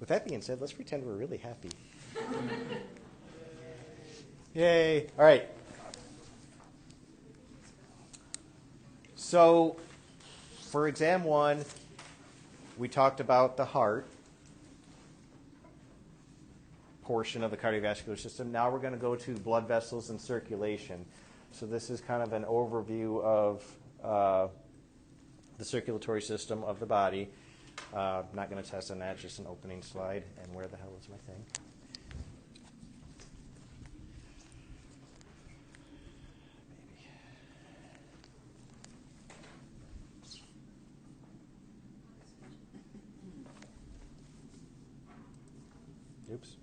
With that being said, let's pretend we're really happy. Yay. All right. So, for exam 1, we talked about the heart portion of the cardiovascular system. Now we're going to go to blood vessels and circulation. So this is kind of an overview of the circulatory system of the body. I'm not going to test on that, just an opening slide. And where the hell is my thing? Oops.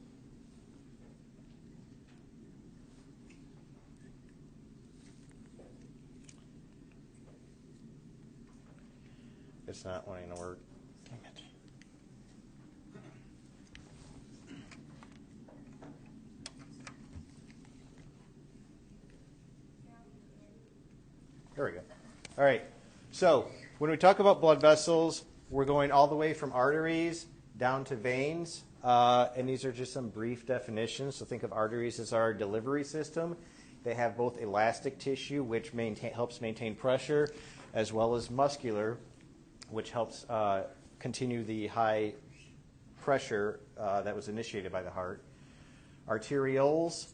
It's not wanting to work. Dang it. There we go. All right. So when we talk about blood vessels, we're going all the way from arteries down to veins. And these are just some brief definitions. So think of arteries as our delivery system. They have both elastic tissue, which helps maintain pressure, as well as muscular, which helps continue the high pressure that was initiated by the heart. Arterioles,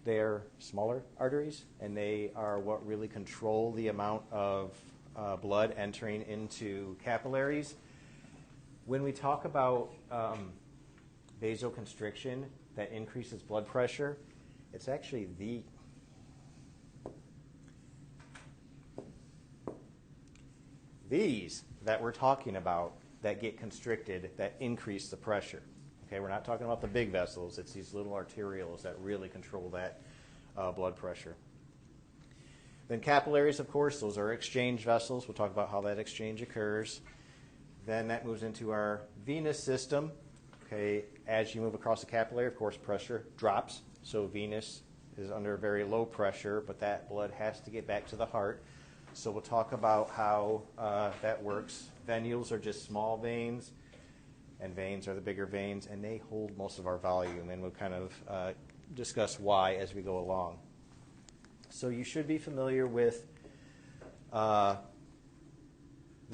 they're smaller arteries, and they are what really control the amount of blood entering into capillaries. When we talk about vasoconstriction that increases blood pressure, it's actually these that we're talking about that get constricted, that increase the pressure. Okay, we're not talking about the big vessels. It's these little arterioles that really control that blood pressure. Then capillaries, of course, those are exchange vessels. We'll talk about how that exchange occurs. Then that moves into our venous system. Okay, as you move across the capillary, of course, pressure drops. So venous is under very low pressure, but that blood has to get back to the heart. So we'll talk about how that works. Venules are just small veins, and veins are the bigger veins, and they hold most of our volume, and we'll kind of discuss why as we go along. So you should be familiar with the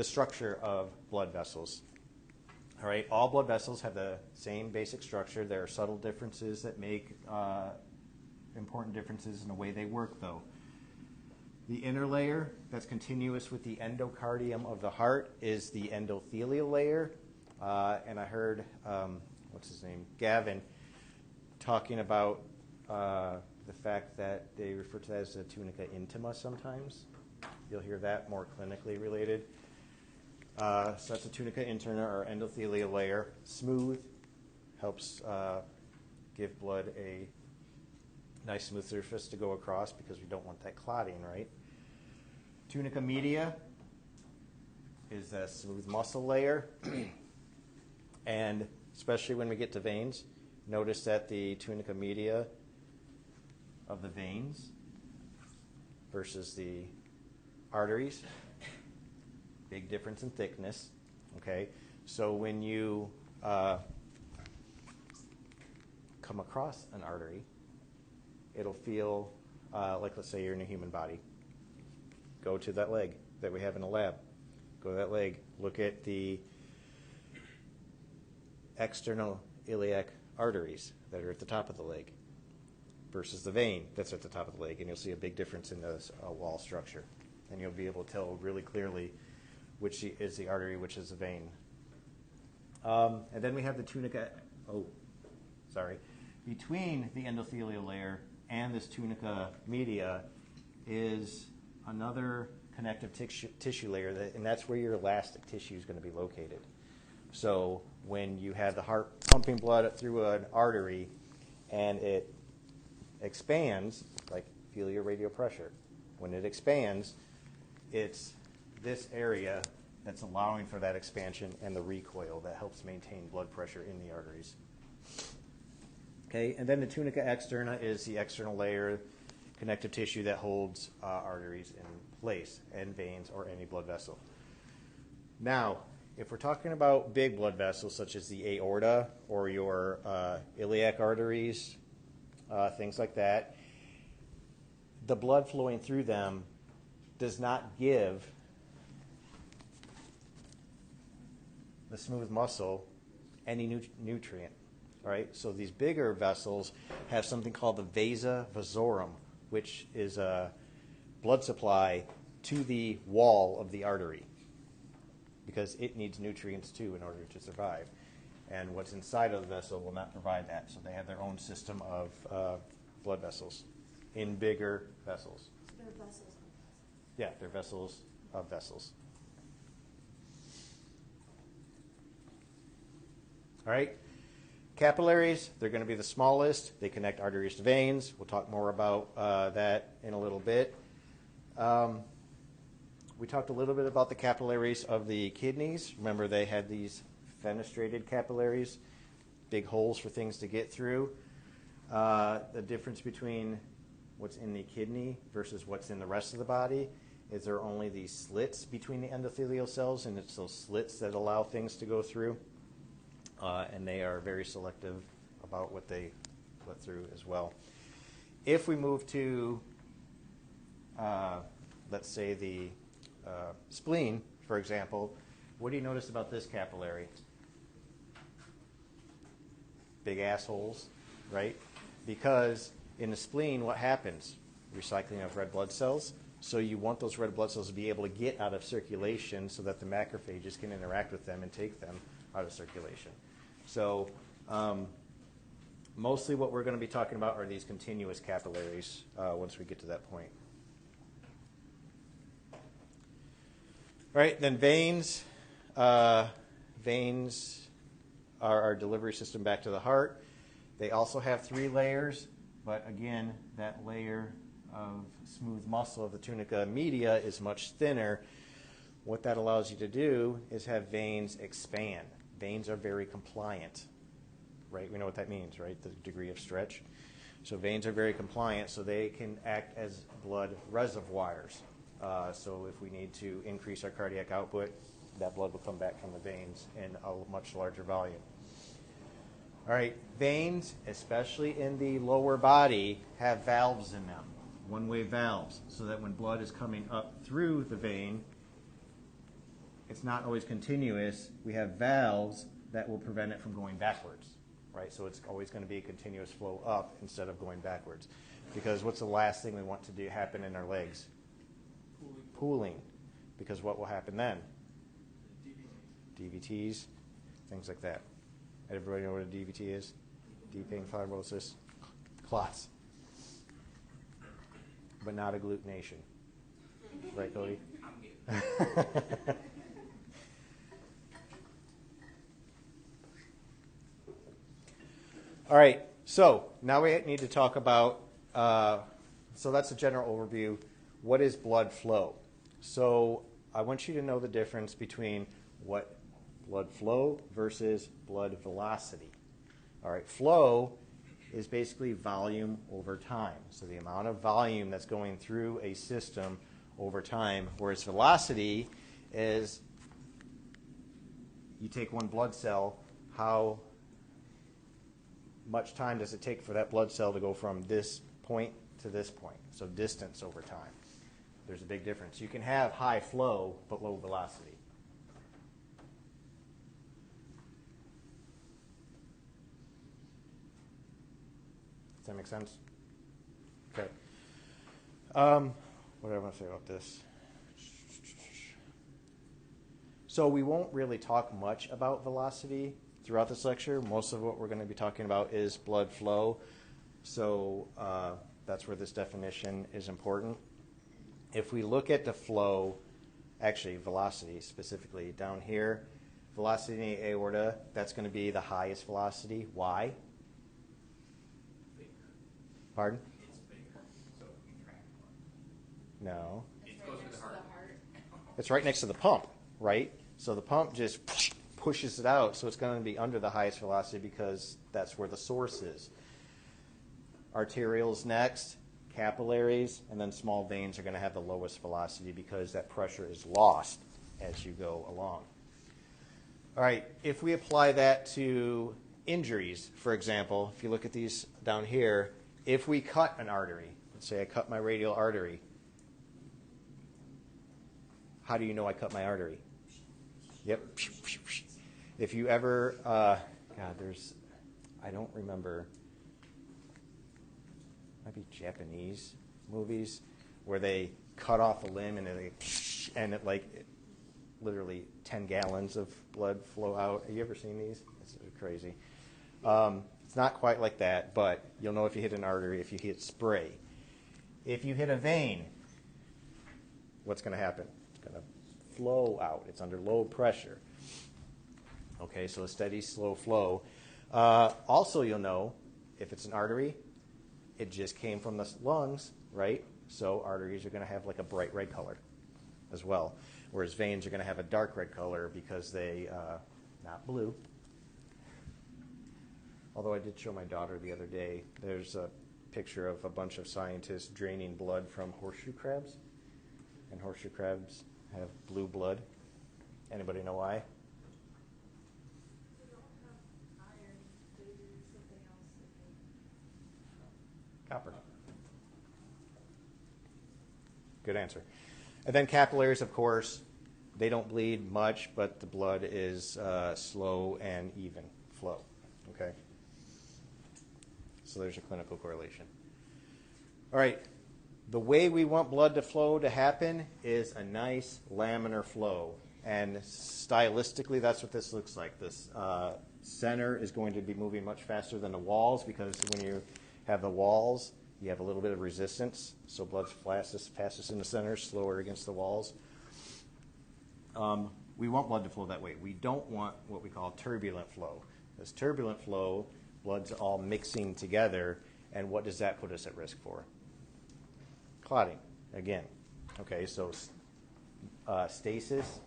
structure of blood vessels. All right, all blood vessels have the same basic structure. There are subtle differences that make important differences in the way they work, though. The inner layer that's continuous with the endocardium of the heart is the endothelial layer. And I heard, what's his name, Gavin, talking about the fact that they refer to that as the tunica intima sometimes. You'll hear that more clinically related. So that's the tunica interna or endothelial layer. Smooth, helps give blood a nice smooth surface to go across because we don't want that clotting, right? Tunica media is a smooth muscle layer. And especially when we get to veins, notice that the tunica media of the veins versus the arteries, big difference in thickness. Okay, so when you come across an artery, it'll feel like, let's say you're in a human body. Go to that leg that we have in the lab. Go to that leg. Look at the external iliac arteries that are at the top of the leg versus the vein that's at the top of the leg, and you'll see a big difference in the wall structure. And you'll be able to tell really clearly which is the artery, which is the vein. And then we have the tunica, between the endothelial layer and this tunica media is another connective tissue layer, and that's where your elastic tissue is going to be located. So when you have the heart pumping blood through an artery and it expands, like feel your radial pressure. When it expands, it's this area that's allowing for that expansion and the recoil that helps maintain blood pressure in the arteries. Okay, and then the tunica externa is the external layer, connective tissue that holds arteries in place, and veins or any blood vessel. Now, if we're talking about big blood vessels such as the aorta or your iliac arteries, things like that, the blood flowing through them does not give the smooth muscle any nutrient. All right? So these bigger vessels have something called the vasa vasorum, which is a blood supply to the wall of the artery, because it needs nutrients too in order to survive. And what's inside of the vessel will not provide that. So they have their own system of blood vessels in bigger vessels. They're vessels of vessels. Yeah, they're vessels of vessels. All right. Capillaries, they're going to be the smallest. They connect arteries to veins. We'll talk more about that in a little bit. We talked a little bit about the capillaries of the kidneys. Remember, they had these fenestrated capillaries, big holes for things to get through. The difference between what's in the kidney versus what's in the rest of the body is there are only these slits between the endothelial cells, and it's those slits that allow things to go through. And they are very selective about what they let through as well. If we move to, let's say, the spleen, for example, what do you notice about this capillary? Big assholes, right? Because in the spleen, what happens? Recycling of red blood cells. So you want those red blood cells to be able to get out of circulation so that the macrophages can interact with them and take them out of circulation. So mostly what we're going to be talking about are these continuous capillaries once we get to that point. All right, then veins. Veins are our delivery system back to the heart. They also have 3 layers, but again, that layer of smooth muscle of the tunica media is much thinner. What that allows you to do is have veins expand. Veins are very compliant, right? We know what that means, right? The degree of stretch. So veins are very compliant, so they can act as blood reservoirs. So if we need to increase our cardiac output, that blood will come back from the veins in a much larger volume. All right, veins, especially in the lower body, have valves in them, one-way valves, so that when blood is coming up through the vein, it's not always continuous. We have valves that will prevent it from going backwards, right? So it's always going to be a continuous flow up instead of going backwards. Because what's the last thing we want to do happen in our legs? Pooling. Because what will happen then? DVTs, things like that. Everybody know what a DVT is? Deep vein thrombosis. Clots. But not agglutination. Right, Cody? All right, so now we need to talk about, so that's a general overview. What is blood flow? So I want you to know the difference between what blood flow versus blood velocity. All right, flow is basically volume over time. So the amount of volume that's going through a system over time, whereas velocity is you take one blood cell, how much time does it take for that blood cell to go from this point to this point? So distance over time. There's a big difference. You can have high flow but low velocity. Does that make sense? Okay. What do I want to say about this? So we won't really talk much about velocity throughout this lecture. Most of what we're going to be talking about is blood flow. So that's where this definition is important. If we look at the flow, actually velocity specifically down here, velocity in the aorta, that's going to be the highest velocity. Why? Bigger. Pardon? It's bigger, so we can track more. No. It's closer to the heart. It's right next to the pump, right? So the pump just pushes it out, so it's going to be under the highest velocity because that's where the source is. Arterioles next, capillaries, and then small veins are going to have the lowest velocity because that pressure is lost as you go along. All right, if we apply that to injuries, for example, if you look at these down here, if we cut an artery, let's say I cut my radial artery, how do you know I cut my artery? Yep. If you ever, I don't remember, might be Japanese movies where they cut off a limb and literally 10 gallons of blood flow out. Have you ever seen these? It's crazy. It's not quite like that, but you'll know if you hit an artery, if you hit spray. If you hit a vein, what's going to happen? It's going to flow out. It's under low pressure. Okay, so a steady, slow flow. Also, you'll know if it's an artery, it just came from the lungs, right? So arteries are going to have like a bright red color as well, whereas veins are going to have a dark red color because they, not blue. Although I did show my daughter the other day, there's a picture of a bunch of scientists draining blood from horseshoe crabs, and horseshoe crabs have blue blood. Anybody know why? They don't have iron. They do something else. Copper. Good answer. And then capillaries, of course, they don't bleed much, but the blood is slow and even flow. Okay? So there's your clinical correlation. All right. The way we want blood to flow to happen is a nice laminar flow. And stylistically, that's what this looks like. This center is going to be moving much faster than the walls because when you have the walls, you have a little bit of resistance. So blood's fastest in the center, slower against the walls. We want blood to flow that way. We don't want what we call turbulent flow. This turbulent flow, blood's all mixing together, and what does that put us at risk for? Clotting, again. Okay, so stasis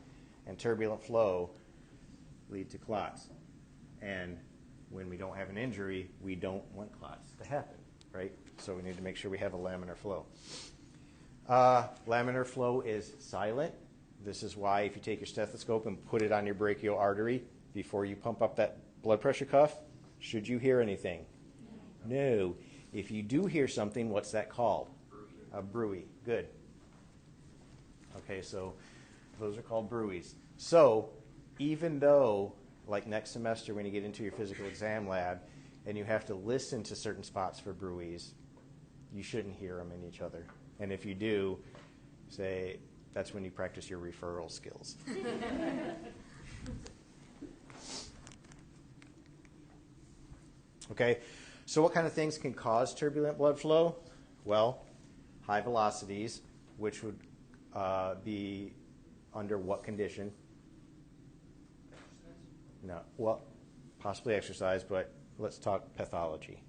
and turbulent flow lead to clots. And when we don't have an injury, we don't want clots to happen, right? So we need to make sure we have a laminar flow. Laminar flow is silent. This is why if you take your stethoscope and put it on your brachial artery before you pump up that blood pressure cuff, should you hear anything? No. If you do hear something, what's that called? A bruit. Good. Okay, so those are called bruits. So even though, like next semester when you get into your physical exam lab and you have to listen to certain spots for bruits, you shouldn't hear them in each other. And if you do, say that's when you practice your referral skills. Okay, so what kind of things can cause turbulent blood flow? Well, high velocities, which would be under what condition? No, well, possibly exercise, but let's talk pathology.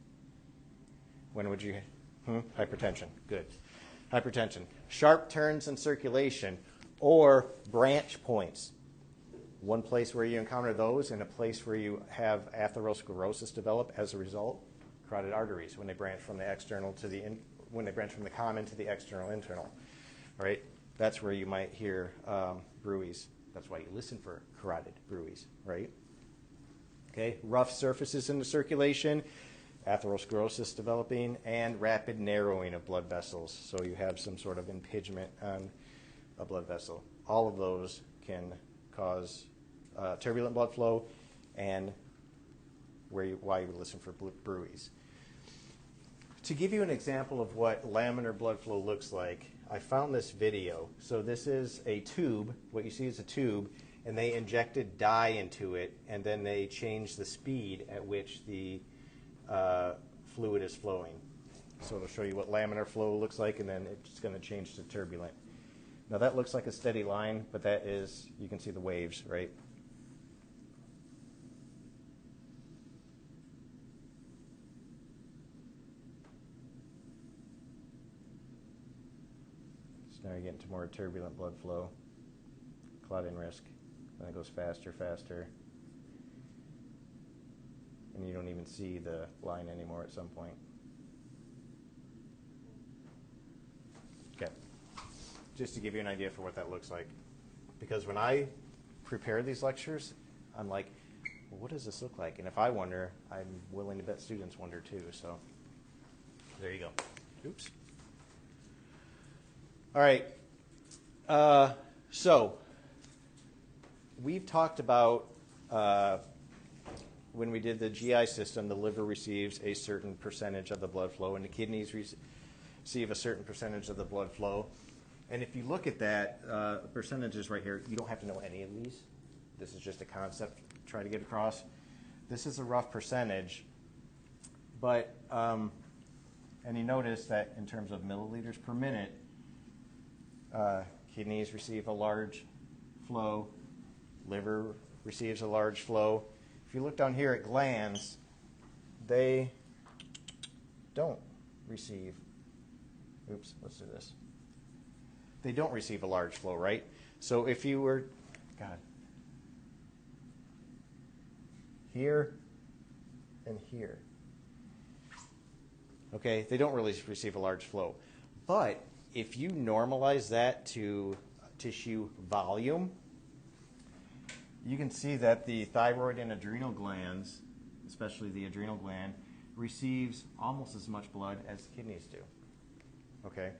When would you? Hypertension. Good. Hypertension. Sharp turns in circulation or branch points. One place where you encounter those and a place where you have atherosclerosis develop as a result, carotid arteries when they branch from the external to the when they branch from the common to the external internal. All right, that's where you might hear bruits. That's why you listen for carotid bruits, right? Okay, rough surfaces in the circulation, atherosclerosis developing, and rapid narrowing of blood vessels. So you have some sort of impingement on a blood vessel. All of those can cause turbulent blood flow, and why you would listen for bruits. To give you an example of what laminar blood flow looks like, I found this video. So this is a tube. What you see is a tube, and they injected dye into it, and then they changed the speed at which the fluid is flowing. So it'll show you what laminar flow looks like, and then it's going to change to turbulent. Now that looks like a steady line, but that is, you can see the waves, right? So now you're getting to more turbulent blood flow, clotting risk. Then it goes faster, faster. And you don't even see the line anymore at some point. Okay. Just to give you an idea for what that looks like. Because when I prepare these lectures, I'm like, well, what does this look like? And if I wonder, I'm willing to bet students wonder too. So there you go. Oops. All right. So we've talked about when we did the GI system, the liver receives a certain percentage of the blood flow, and the kidneys receive a certain percentage of the blood flow. And if you look at that, percentages right here, you don't have to know any of these. This is just a concept to try to get across. This is a rough percentage, but, and you notice that in terms of milliliters per minute, kidneys receive a large flow, liver receives a large flow. If you look down here at glands, they don't receive, oops, let's do this. They don't receive a large flow, right? So if you were, God, here and here, okay, they don't really receive a large flow. But if you normalize that to tissue volume, you can see that the thyroid and adrenal glands, especially the adrenal gland, receives almost as much blood as the kidneys do. Okay?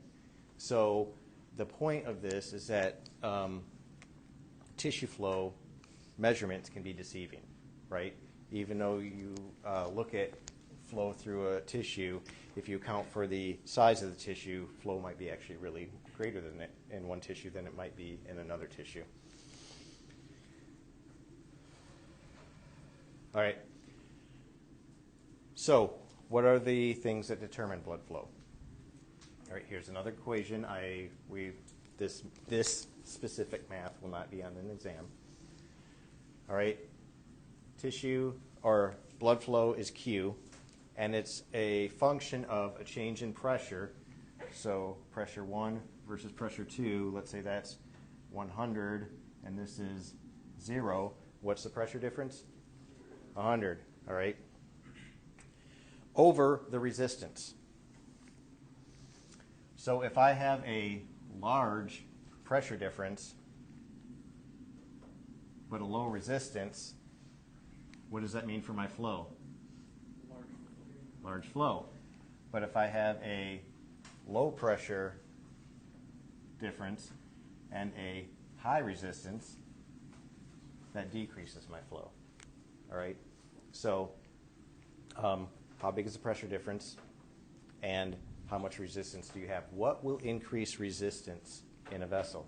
So the point of this is that tissue flow measurements can be deceiving, right? Even though you look at flow through a tissue, if you account for the size of the tissue, flow might be actually really greater than it in one tissue than it might be in another tissue. All right. So, what are the things that determine blood flow? All right, here's another equation. This specific math will not be on an exam. All right. Tissue or blood flow is Q, and it's a function of a change in pressure. So pressure 1 versus pressure 2, let's say that's 100 and this is 0. What's the pressure difference? 100, all right? Over the resistance. So if I have a large pressure difference but a low resistance, what does that mean for my flow? Large flow. But if I have a low pressure difference and a high resistance, that decreases my flow. All right? So how big is the pressure difference and how much resistance do you have? What will increase resistance in a vessel?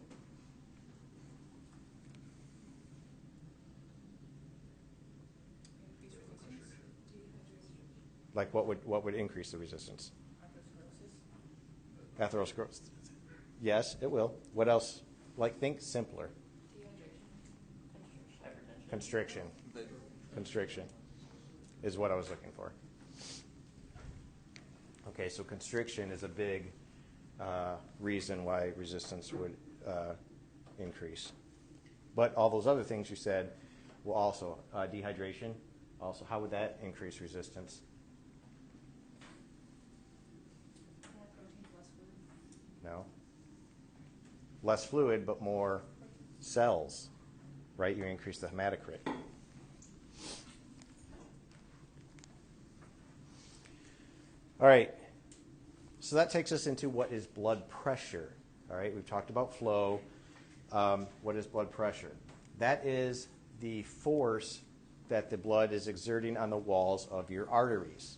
Like what would increase the resistance? Atherosclerosis. Yes, it will. What else? Like, think simpler. Constriction. Constriction is what I was looking for. Okay, so constriction is a big reason why resistance would increase. But all those other things you said will also, dehydration, also, how would that increase resistance? No. Less fluid, but more cells, right? You increase the hematocrit. All right. So that takes us into what is blood pressure. All right. We've talked about flow. What is blood pressure? That is the force that the blood is exerting on the walls of your arteries,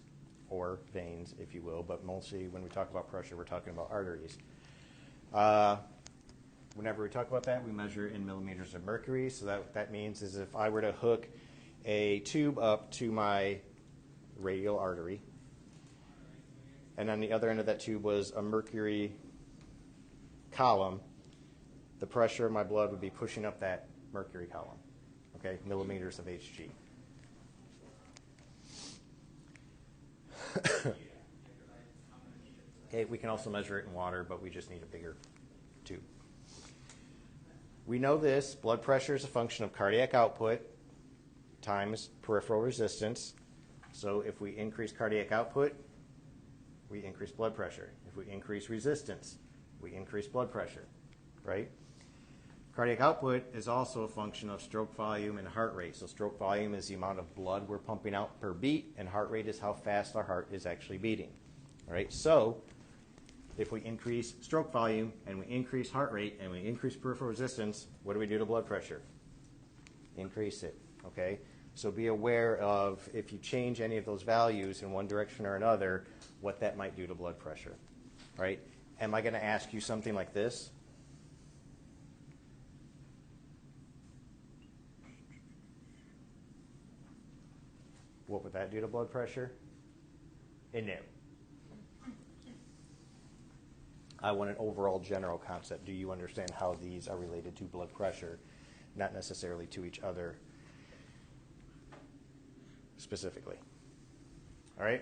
or veins, if you will, but mostly when we talk about pressure, we're talking about arteries. Whenever we talk about that, we measure in millimeters of mercury. So that means is if I were to hook a tube up to my radial artery, and on the other end of that tube was a mercury column, the pressure of my blood would be pushing up that mercury column. Okay, millimeters of Hg. Okay, we can also measure it in water, but we just need a bigger tube. We know this, blood pressure is a function of cardiac output times peripheral resistance. So if we increase cardiac output, we increase blood pressure. If we increase resistance, we increase blood pressure, right? Cardiac output is also a function of stroke volume and heart rate. So stroke volume is the amount of blood we're pumping out per beat, and heart rate is how fast our heart is actually beating. All right, so if we increase stroke volume and we increase heart rate and we increase peripheral resistance, what do we do to blood pressure? Increase it, okay? So be aware of, if you change any of those values in one direction or another, what that might do to blood pressure, all right? Am I going to ask you something like this? What would that do to blood pressure? No. I want an overall general concept. Do you understand how these are related to blood pressure, not necessarily to each other specifically? All right?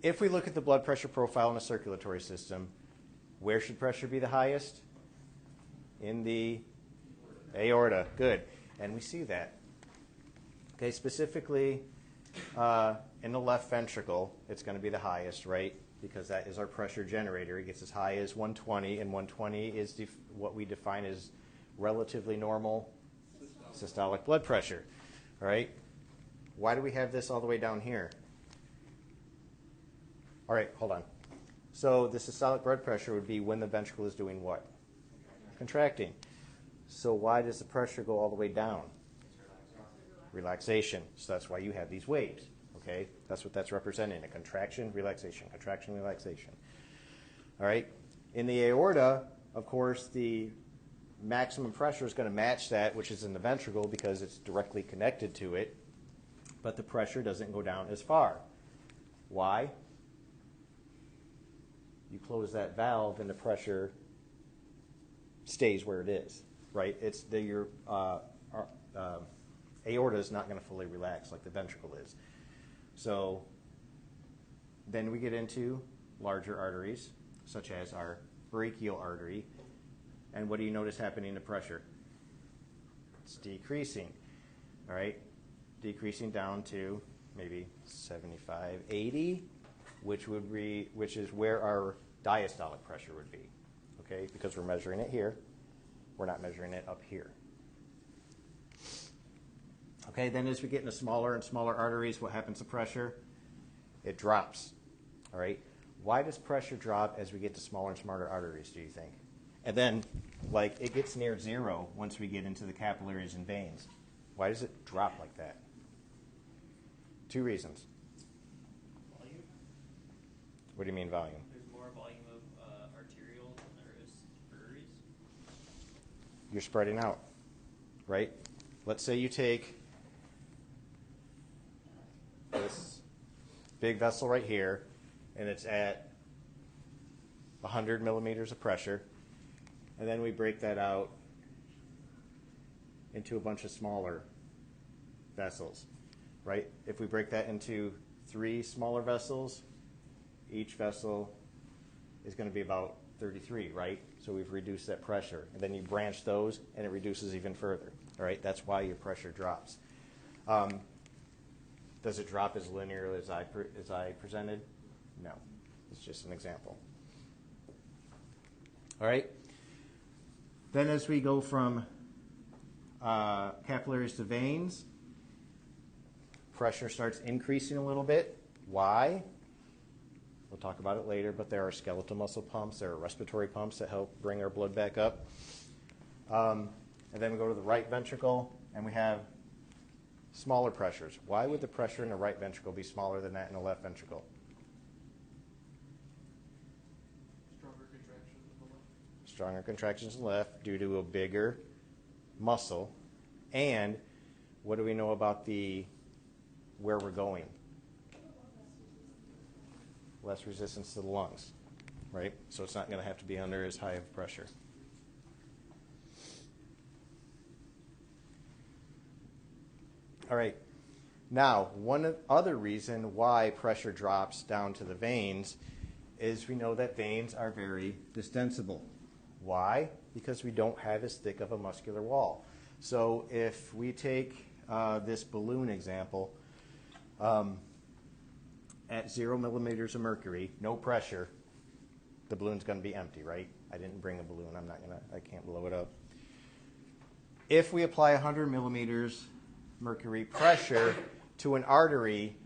If we look at the blood pressure profile in a circulatory system, where should pressure be the highest? In the aorta. Good. And we see that. Okay, specifically in the left ventricle, it's going to be the highest, right? Because that is our pressure generator. It gets as high as 120, and 120 is what we define as relatively normal systolic blood pressure. All right? Why do we have this all the way down here? All right, hold on. So the systolic blood pressure would be when the ventricle is doing what? Contracting. So why does the pressure go all the way down? Relaxation. So that's why you have these waves. Okay? That's what that's representing. A contraction, relaxation, contraction, relaxation. All right? In the aorta, of course, the maximum pressure is going to match that which is in the ventricle because it's directly connected to it, but the pressure doesn't go down as far. Why? You close that valve and the pressure stays where it is, right? It's your aorta is not going to fully relax like the ventricle is. So then we get into larger arteries, such as our brachial artery. And what do you notice happening to pressure? It's decreasing, all right? Decreasing down to maybe 75, 80, which is where our diastolic pressure would be, okay? Because we're measuring it here. We're not measuring it up here. Okay, then as we get into smaller and smaller arteries, what happens to pressure? It drops, all right? Why does pressure drop as we get to smaller and smaller arteries, do you think? And then, like, it gets near zero once we get into the capillaries and veins. Why does it drop like that? Two reasons. Volume? What do you mean volume? There's more volume of arterial than there is arteries. You're spreading out, right? Let's say you take this big vessel right here, and it's at 100 millimeters of pressure, and then we break that out into a bunch of smaller vessels, right? If we break that into 3 smaller vessels, each vessel is going to be about 33, right? So we've reduced that pressure. And then you branch those, and it reduces even further, all right? That's why your pressure drops. Does it drop as linearly as I presented? No. It's just an example. All right? Then as we go from capillaries to veins, pressure starts increasing a little bit. Why? We'll talk about it later, but there are skeletal muscle pumps, there are respiratory pumps that help bring our blood back up. And then we go to the right ventricle, and we have smaller pressures. Why would the pressure in the right ventricle be smaller than that in the left ventricle? Stronger contractions in the left. Stronger contractions in the left due to a bigger muscle. And what do we know about where we're going? Less resistance to the lungs, right? So it's not going to have to be under as high of pressure. All right. Now, one other reason why pressure drops down to the veins is we know that veins are very distensible. Why? Because we don't have as thick of a muscular wall. So if we take this balloon example, at 0 millimeters of mercury, no pressure, the balloon's going to be empty, right? I didn't bring a balloon. I can't blow it up. If we apply 100 millimeters mercury pressure to an artery,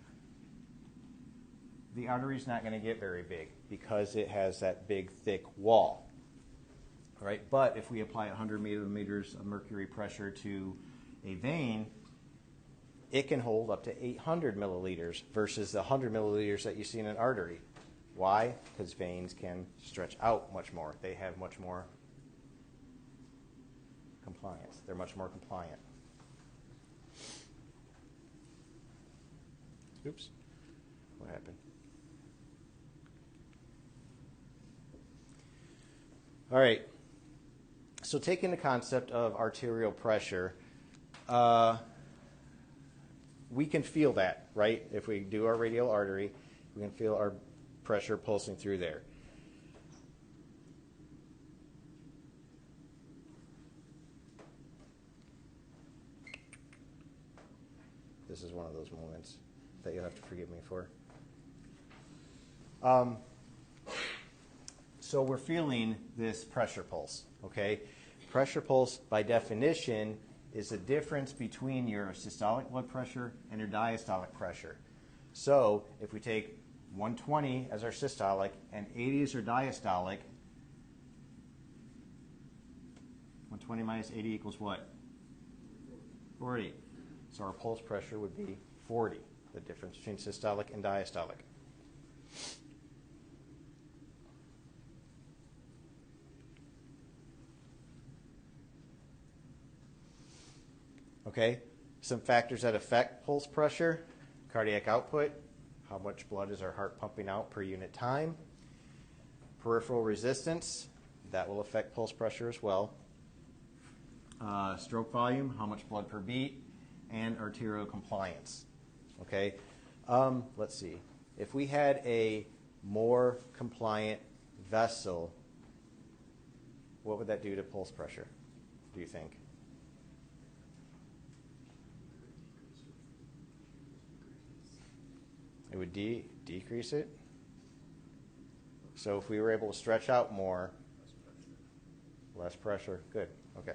the artery's not going to get very big because it has that big, thick wall. All right? But if we apply 100 millimeters of mercury pressure to a vein, it can hold up to 800 milliliters versus the 100 milliliters that you see in an artery. Why? Because veins can stretch out much more. They have much more compliance. They're much more compliant. Oops. What happened? All right. So taking the concept of arterial pressure, we can feel that, right? If we do our radial artery, we can feel our pressure pulsing through there. This is one of those moments that you'll have to forgive me for. So we're feeling this pressure pulse, okay? Pressure pulse, by definition, is the difference between your systolic blood pressure and your diastolic pressure. So if we take 120 as our systolic and 80 as our diastolic, 120 minus 80 equals what? 40. So our pulse pressure would be 40, the difference between systolic and diastolic. Okay, some factors that affect pulse pressure: cardiac output, how much blood is our heart pumping out per unit time; peripheral resistance, that will affect pulse pressure as well; stroke volume, how much blood per beat; and arterial compliance. Okay, let's see. If we had a more compliant vessel, what would that do to pulse pressure, do you think? It would decrease it. So if we were able to stretch out more, less pressure. Good. Okay.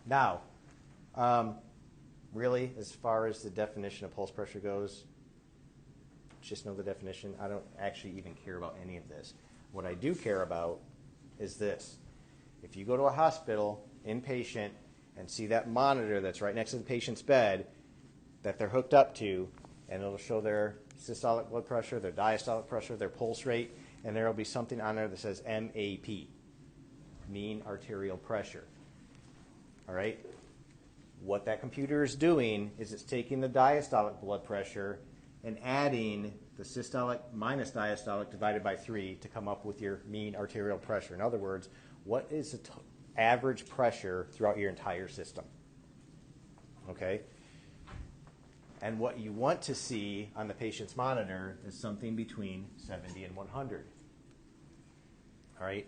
Now, really, as far as the definition of pulse pressure goes, just know the definition. I don't actually even care about any of this. What I do care about is this. If you go to a hospital, inpatient, and see that monitor that's right next to the patient's bed that they're hooked up to, and it'll show their systolic blood pressure, their diastolic pressure, their pulse rate, and there will be something on there that says MAP, mean arterial pressure. All right? What that computer is doing is it's taking the diastolic blood pressure and adding the systolic minus diastolic divided by 3 to come up with your mean arterial pressure. In other words, what is the average pressure throughout your entire system? Okay? And what you want to see on the patient's monitor is something between 70 and 100. All right?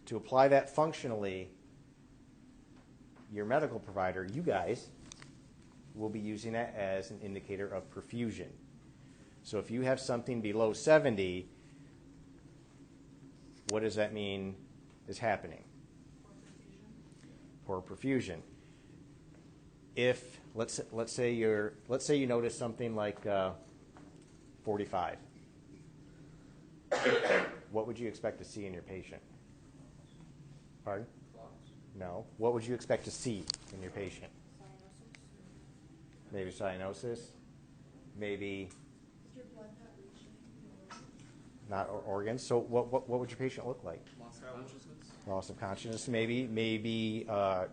To apply that functionally, your medical provider, you guys, will be using that as an indicator of perfusion. So if you have something below 70, what does that mean is happening? Poor perfusion. If let's say you notice something like 45, what would you expect to see in your patient? Pardon? No. What would you expect to see in your patient? Maybe cyanosis. Maybe Is your blood not reaching your organs? not organs. So what would your patient look like? Loss of consciousness. Loss of consciousness. Maybe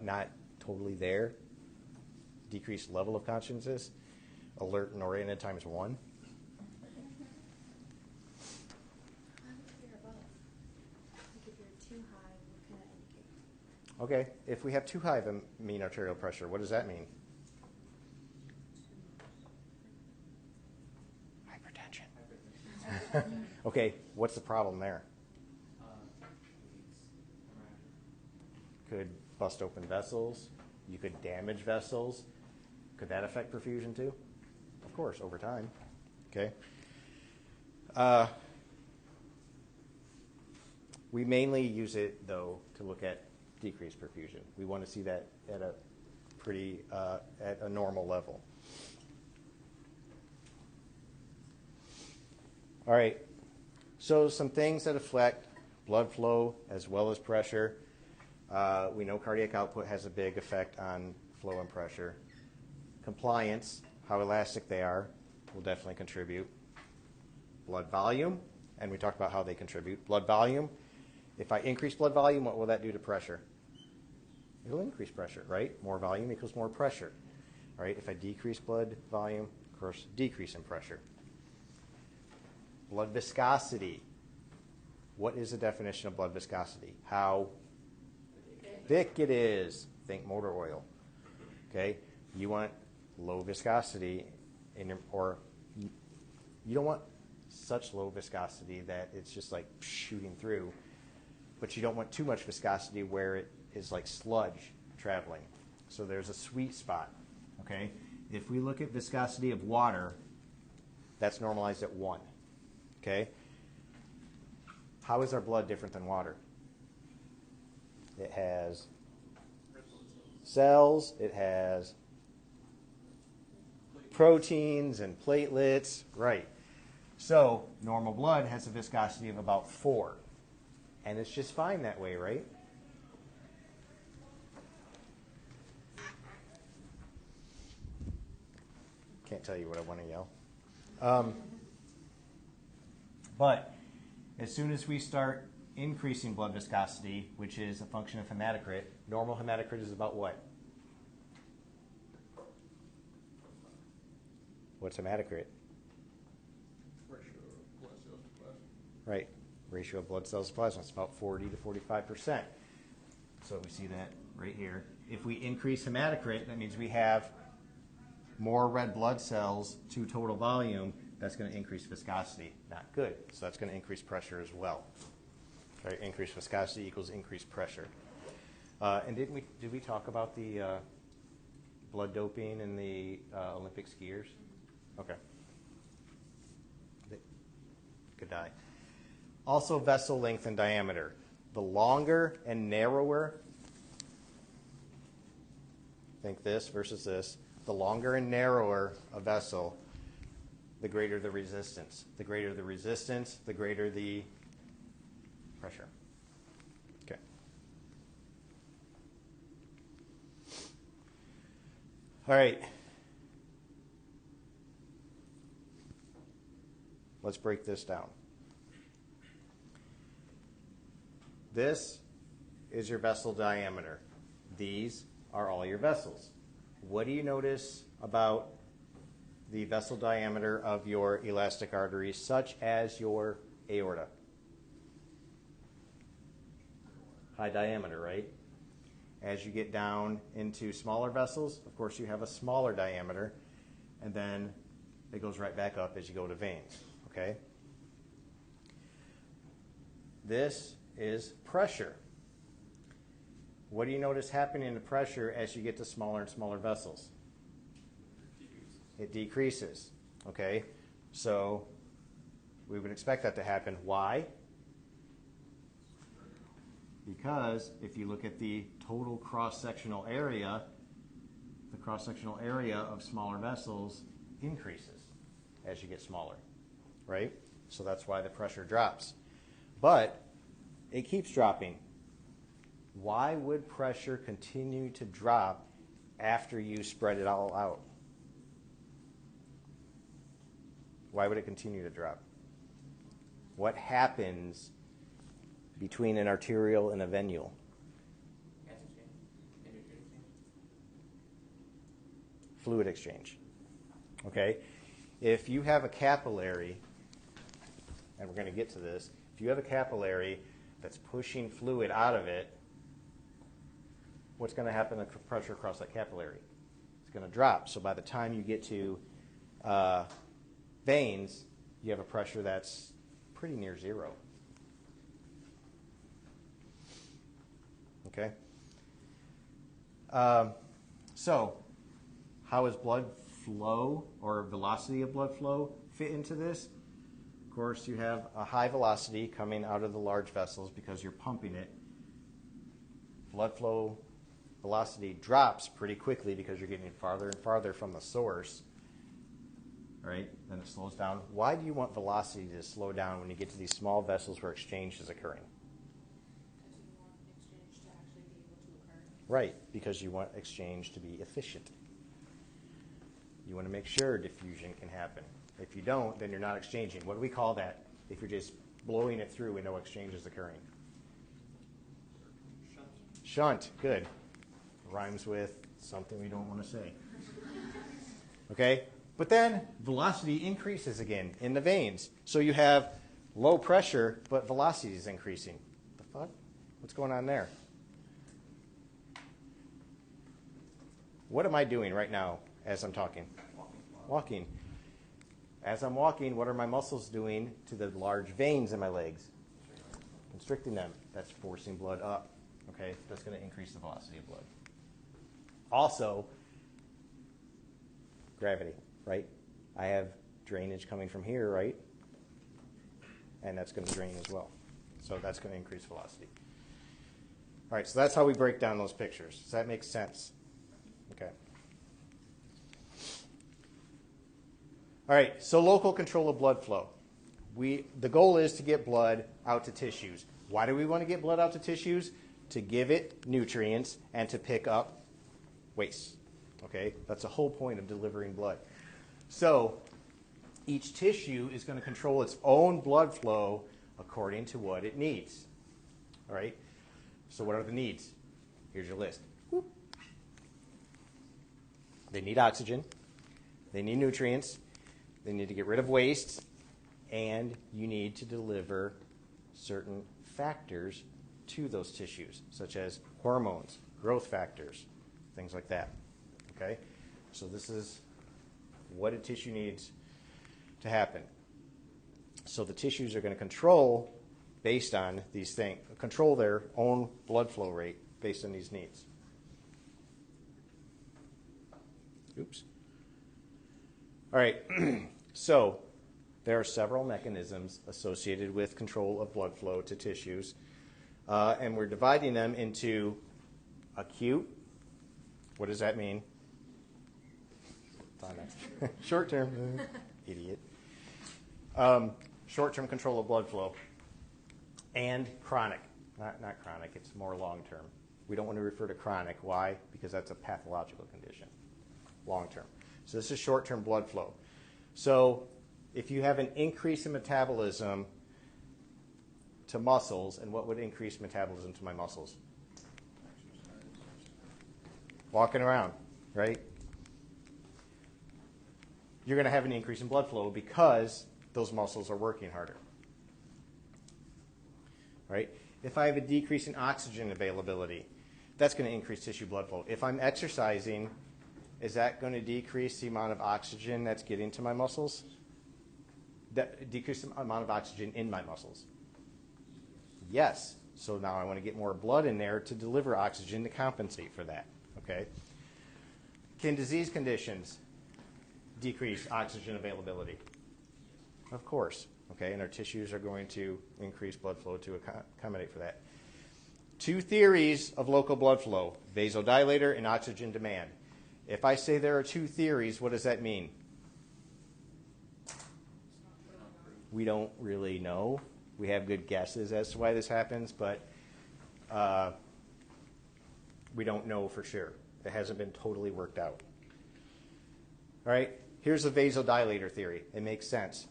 not totally there. Decreased level of consciousness. Alert and oriented times 1. I would care above. Like if you're too high, what can that indicate? Okay. If we have too high of a mean arterial pressure, what does that mean? Hypertension. Okay. What's the problem there? Could bust open vessels. You could damage vessels. Could that affect perfusion too? Of course, over time. Okay. We mainly use it, though, to look at decreased perfusion. We want to see that at a pretty at a normal level. All right, so some things that affect blood flow as well as pressure. We know cardiac output has a big effect on flow and pressure. Compliance, how elastic they are, will definitely contribute. Blood volume, and we talked about how they contribute. Blood volume, if I increase blood volume, what will that do to pressure? It'll increase pressure, right? More volume equals more pressure. All right, if I decrease blood volume, of course, decrease in pressure. Blood viscosity. What is the definition of blood viscosity? How thick it is. Think motor oil. Okay, you want low viscosity in your, or you don't want such low viscosity that it's just like shooting through, but you don't want too much viscosity where it is like sludge traveling. So there's a sweet spot. Okay, if we look at viscosity of water, that's normalized at 1. Okay, how is our blood different than water? It has cells, it has proteins and platelets, right. So normal blood has a viscosity of about 4. And it's just fine that way, right? Can't tell you what I want to yell. But as soon as we start increasing blood viscosity, which is a function of hematocrit, normal hematocrit is about what? What's hematocrit? Ratio of blood cells to plasma. Right. Ratio of blood cells to plasma. It's about 40 to 45%. So we see that right here. If we increase hematocrit, that means we have more red blood cells to total volume. That's going to increase viscosity. Not good. So that's going to increase pressure as well. Right? Increased viscosity equals increased pressure. And did we talk about the blood doping in the Olympic skiers? Okay. Good eye. Also vessel length and diameter. The longer and narrower, think this versus this, the longer and narrower a vessel, the greater the resistance. The greater the resistance, the greater the pressure. Okay. All right. Let's break this down. This is your vessel diameter. These are all your vessels. What do you notice about the vessel diameter of your elastic arteries, such as your aorta? High diameter, right? As you get down into smaller vessels, of course, you have a smaller diameter, and then it goes right back up as you go to veins, okay? This is pressure. What do you notice happening to pressure as you get to smaller and smaller vessels? It decreases, okay? So we would expect that to happen. Why? Because if you look at the total cross-sectional area, the cross-sectional area of smaller vessels increases as you get smaller, right? So that's why the pressure drops. But it keeps dropping. Why would pressure continue to drop after you spread it all out? Why would it continue to drop? What happens between an arteriole and a venule? Gas exchange? Nutrient exchange? Fluid exchange. Okay? If you have a capillary, and we're going to get to this, if you have a capillary that's pushing fluid out of it, what's going to happen to pressure across that capillary? It's going to drop. So by the time you get to veins, you have a pressure that's pretty near zero. Okay? So how does blood flow or velocity of blood flow fit into this? Of course, you have a high velocity coming out of the large vessels because you're pumping it blood flow velocity drops pretty quickly because you're getting farther and farther from the source, right? Then it slows down. Why do you want velocity to slow down when you get to these small vessels where exchange is occurring? Because you want exchange to actually be able to occur. Right, because you want exchange to be efficient. You want to make sure diffusion can happen. If you don't, then you're not exchanging. What do we call that if you're just blowing it through and no exchange is occurring? Shunt, good. Rhymes with something we don't want to say. Okay? But then velocity increases again in the veins. So you have low pressure, but velocity is increasing. The fuck? What's going on there? What am I doing right now as I'm talking? Walking. As I'm walking, what are my muscles doing to the large veins in my legs? Constricting them. That's forcing blood up. Okay? That's going to increase the velocity of blood. Also, gravity, right? I have drainage coming from here, right? And that's going to drain as well. So that's going to increase velocity. All right, so that's how we break down those pictures. Does that make sense? Okay. All right, so local control of blood flow. The goal is to get blood out to tissues. Why do we want to get blood out to tissues? To give it nutrients and to pick up waste. Okay, that's the whole point of delivering blood. So each tissue is going to control its own blood flow according to what it needs. All right, so what are the needs? Here's your list. Whoop. They need oxygen, they need nutrients, they need to get rid of waste, and you need to deliver certain factors to those tissues, such as hormones, growth factors, things like that. Okay? So this is what a tissue needs to happen. So the tissues are going to control based on these things, control their own blood flow rate based on these needs. Oops. All right. So there are several mechanisms associated with control of blood flow to tissues, and we're dividing them into acute. What does that mean? Short-term. Idiot. Short-term control of blood flow. And chronic. Not chronic, it's more long-term. We don't want to refer to chronic. Why? Because that's a pathological condition. Long-term. So this is short-term blood flow. So if you have an increase in metabolism to muscles, and what would increase metabolism to my muscles? Walking around, right? You're going to have an increase in blood flow because those muscles are working harder. Right? If I have a decrease in oxygen availability, that's going to increase tissue blood flow. If I'm exercising, is that going to decrease the amount of oxygen that's getting to my muscles? Decrease the amount of oxygen in my muscles? Yes. So now I want to get more blood in there to deliver oxygen to compensate for that. Okay? Can disease conditions decrease oxygen availability? Of course. Okay, and our tissues are going to increase blood flow to accommodate for that. Two theories of local blood flow, vasodilator and oxygen demand. If I say there are two theories, what does that mean? We don't really know. We have good guesses as to why this happens, but we don't know for sure. It hasn't been totally worked out. All right, here's the vasodilator theory. It makes sense.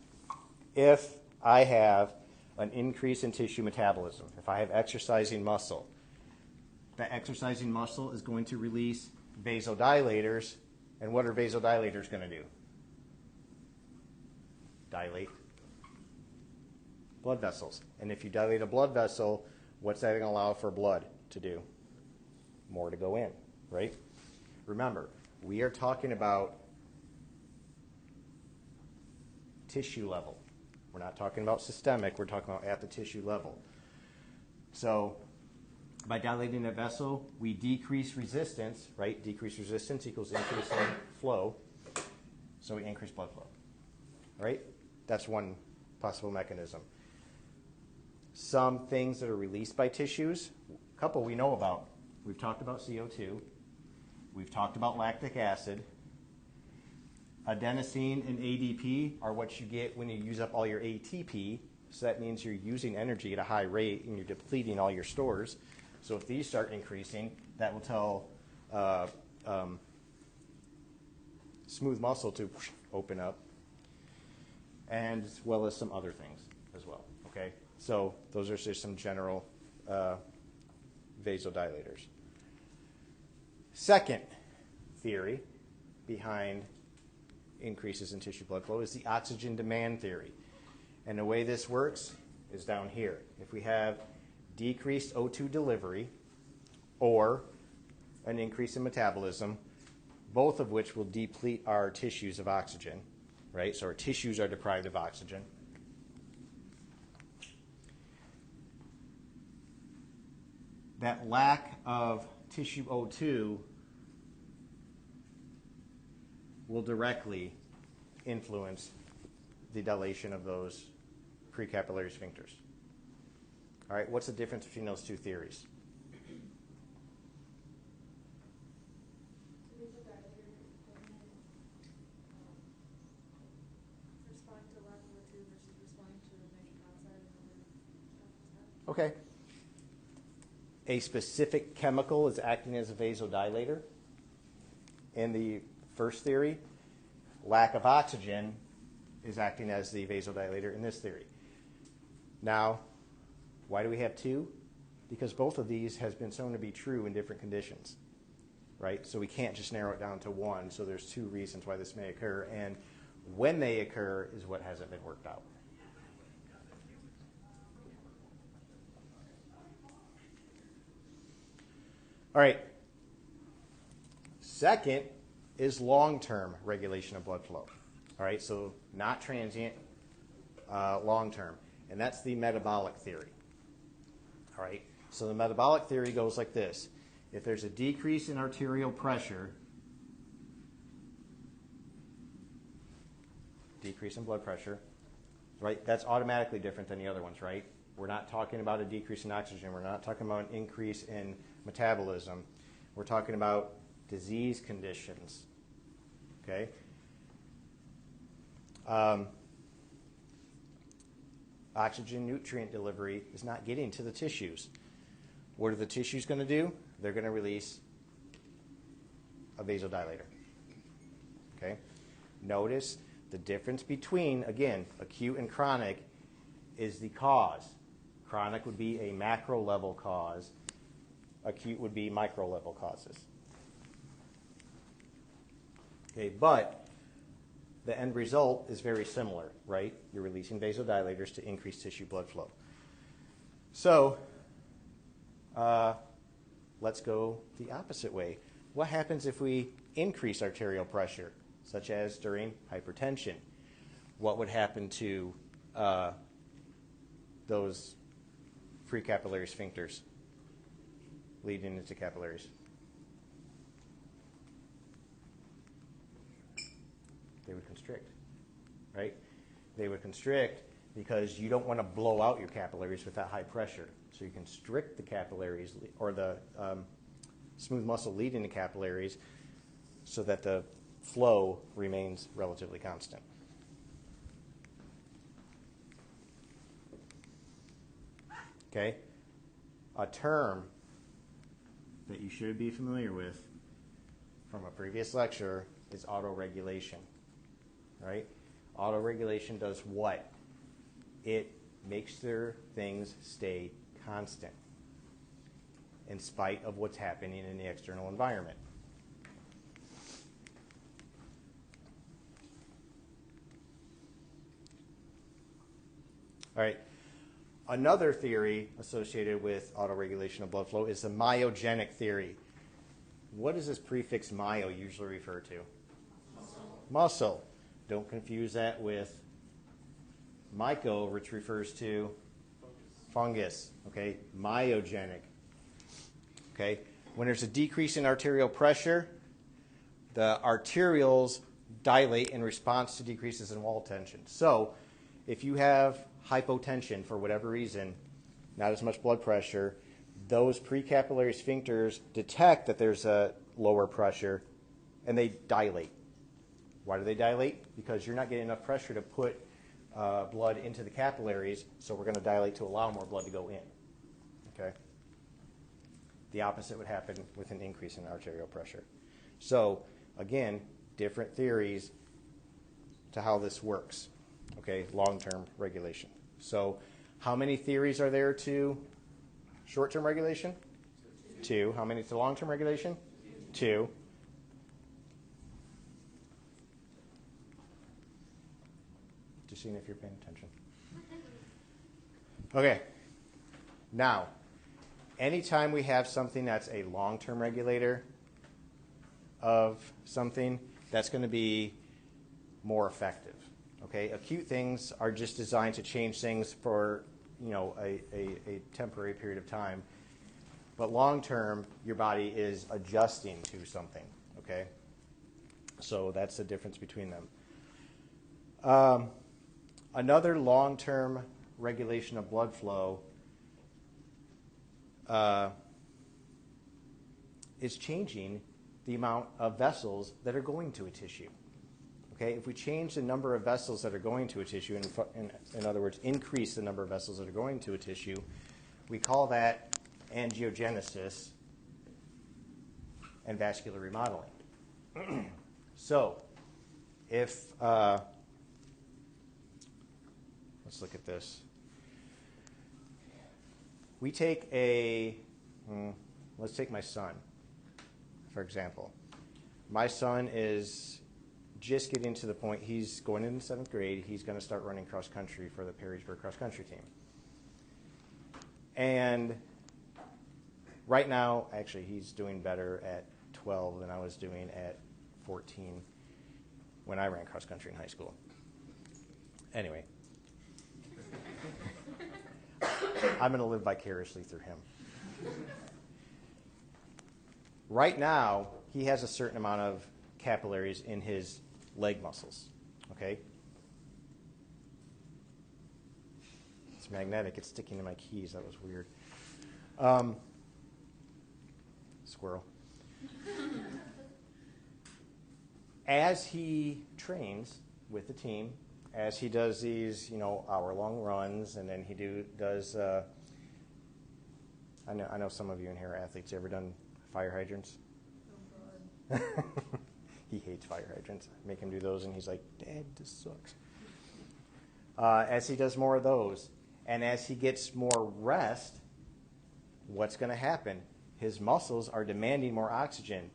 If I have an increase in tissue metabolism, if I have exercising muscle, that exercising muscle is going to release vasodilators. And what are vasodilators going to do? Dilate blood vessels. And if you dilate a blood vessel, what's that going to allow for blood to do? More to go in, right? Remember, we are talking about tissue level. We're not talking about systemic. We're talking about at the tissue level. So by dilating a vessel, we decrease resistance, right? Decrease resistance equals increase in flow. So we increase blood flow, right? That's one possible mechanism. Some things that are released by tissues, a couple we know about. We've talked about CO2. We've talked about lactic acid. Adenosine and ADP are what you get when you use up all your ATP. So that means you're using energy at a high rate and you're depleting all your stores. So if these start increasing, that will tell smooth muscle to open up, and as well as some other things as well. Okay, so those are just some general vasodilators. Second theory behind increases in tissue blood flow is the oxygen demand theory. And the way this works is down here. If we have decreased O2 delivery or an increase in metabolism, both of which will deplete our tissues of oxygen, right? So our tissues are deprived of oxygen. That lack of tissue O2 will directly influence the dilation of those precapillary sphincters. All right, what's the difference between those two theories? Responding to lack of O2 versus responding to nitric oxide and other stuff. Okay. A specific chemical is acting as a vasodilator. In the first theory, lack of oxygen is acting as the vasodilator in this theory. Now, why do we have two? Because both of these has been shown to be true in different conditions, right? So we can't just narrow it down to one. So there's two reasons why this may occur, and when they occur is what hasn't been worked out. All right. Second is long-term regulation of blood flow. All right, so not transient, long-term. And that's the metabolic theory. All right, so the metabolic theory goes like this. If there's a decrease in arterial pressure, decrease in blood pressure, right, that's automatically different than the other ones, right? We're not talking about a decrease in oxygen. We're not talking about an increase in metabolism. We're talking about disease conditions, okay? Oxygen nutrient delivery is not getting to the tissues. What are the tissues going to do? They're going to release a vasodilator, okay? Notice the difference between, again, acute and chronic is the cause. Chronic would be a macro level cause. Acute would be micro level causes. Okay, but the end result is very similar, right? You're releasing vasodilators to increase tissue blood flow. So let's go the opposite way. What happens if we increase arterial pressure, such as during hypertension? What would happen to those precapillary sphincters leading into capillaries? They would constrict, right? They would constrict because you don't want to blow out your capillaries with that high pressure. So you constrict the capillaries or the smooth muscle leading the capillaries so that the flow remains relatively constant. Okay? A term that you should be familiar with from a previous lecture is autoregulation. Right? Autoregulation does what? It makes their things stay constant in spite of what's happening in the external environment. All right. Another theory associated with autoregulation of blood flow is the myogenic theory. What does this prefix myo usually refer to? Muscle. Don't confuse that with myco, which refers to fungus. Okay, myogenic. Okay, when there's a decrease in arterial pressure, the arterioles dilate in response to decreases in wall tension. So, if you have hypotension for whatever reason, not as much blood pressure, those precapillary sphincters detect that there's a lower pressure, and they dilate. Why do they dilate? Because you're not getting enough pressure to put blood into the capillaries, so we're going to dilate to allow more blood to go in. Okay? The opposite would happen with an increase in arterial pressure. So, again, different theories to how this works. Okay, long-term regulation. So, how many theories are there to short-term regulation? 2. How many to long-term regulation? 2. Just seeing if you're paying attention. Okay. Now, anytime we have something that's a long-term regulator of something, that's going to be more effective. Okay, acute things are just designed to change things for a temporary period of time, but long-term, your body is adjusting to something. Okay, so that's the difference between them. Another long-term regulation of blood flow is changing the amount of vessels that are going to a tissue. Okay, if we change the number of vessels that are going to a tissue, in other words, increase the number of vessels that are going to a tissue, we call that angiogenesis and vascular remodeling. So, if, let's look at this. We take let's take my son, for example. My son is just getting to the point, he's going into 7th grade, he's going to start running cross country for the Perrysburg cross country team. And right now, actually, he's doing better at 12 than I was doing at 14 when I ran cross country in high school. Anyway, I'm going to live vicariously through him. Right now, he has a certain amount of capillaries in his leg muscles. Okay? It's magnetic. It's sticking to my keys. That was weird. Squirrel. As he trains with the team, as he does these, hour-long runs, and then he does. I know some of you in here are athletes. You ever done fire hydrants? Oh, God. He hates fire hydrants. I make him do those, and he's like, "Dad, this sucks." As he does more of those, and as he gets more rest, what's going to happen? His muscles are demanding more oxygen.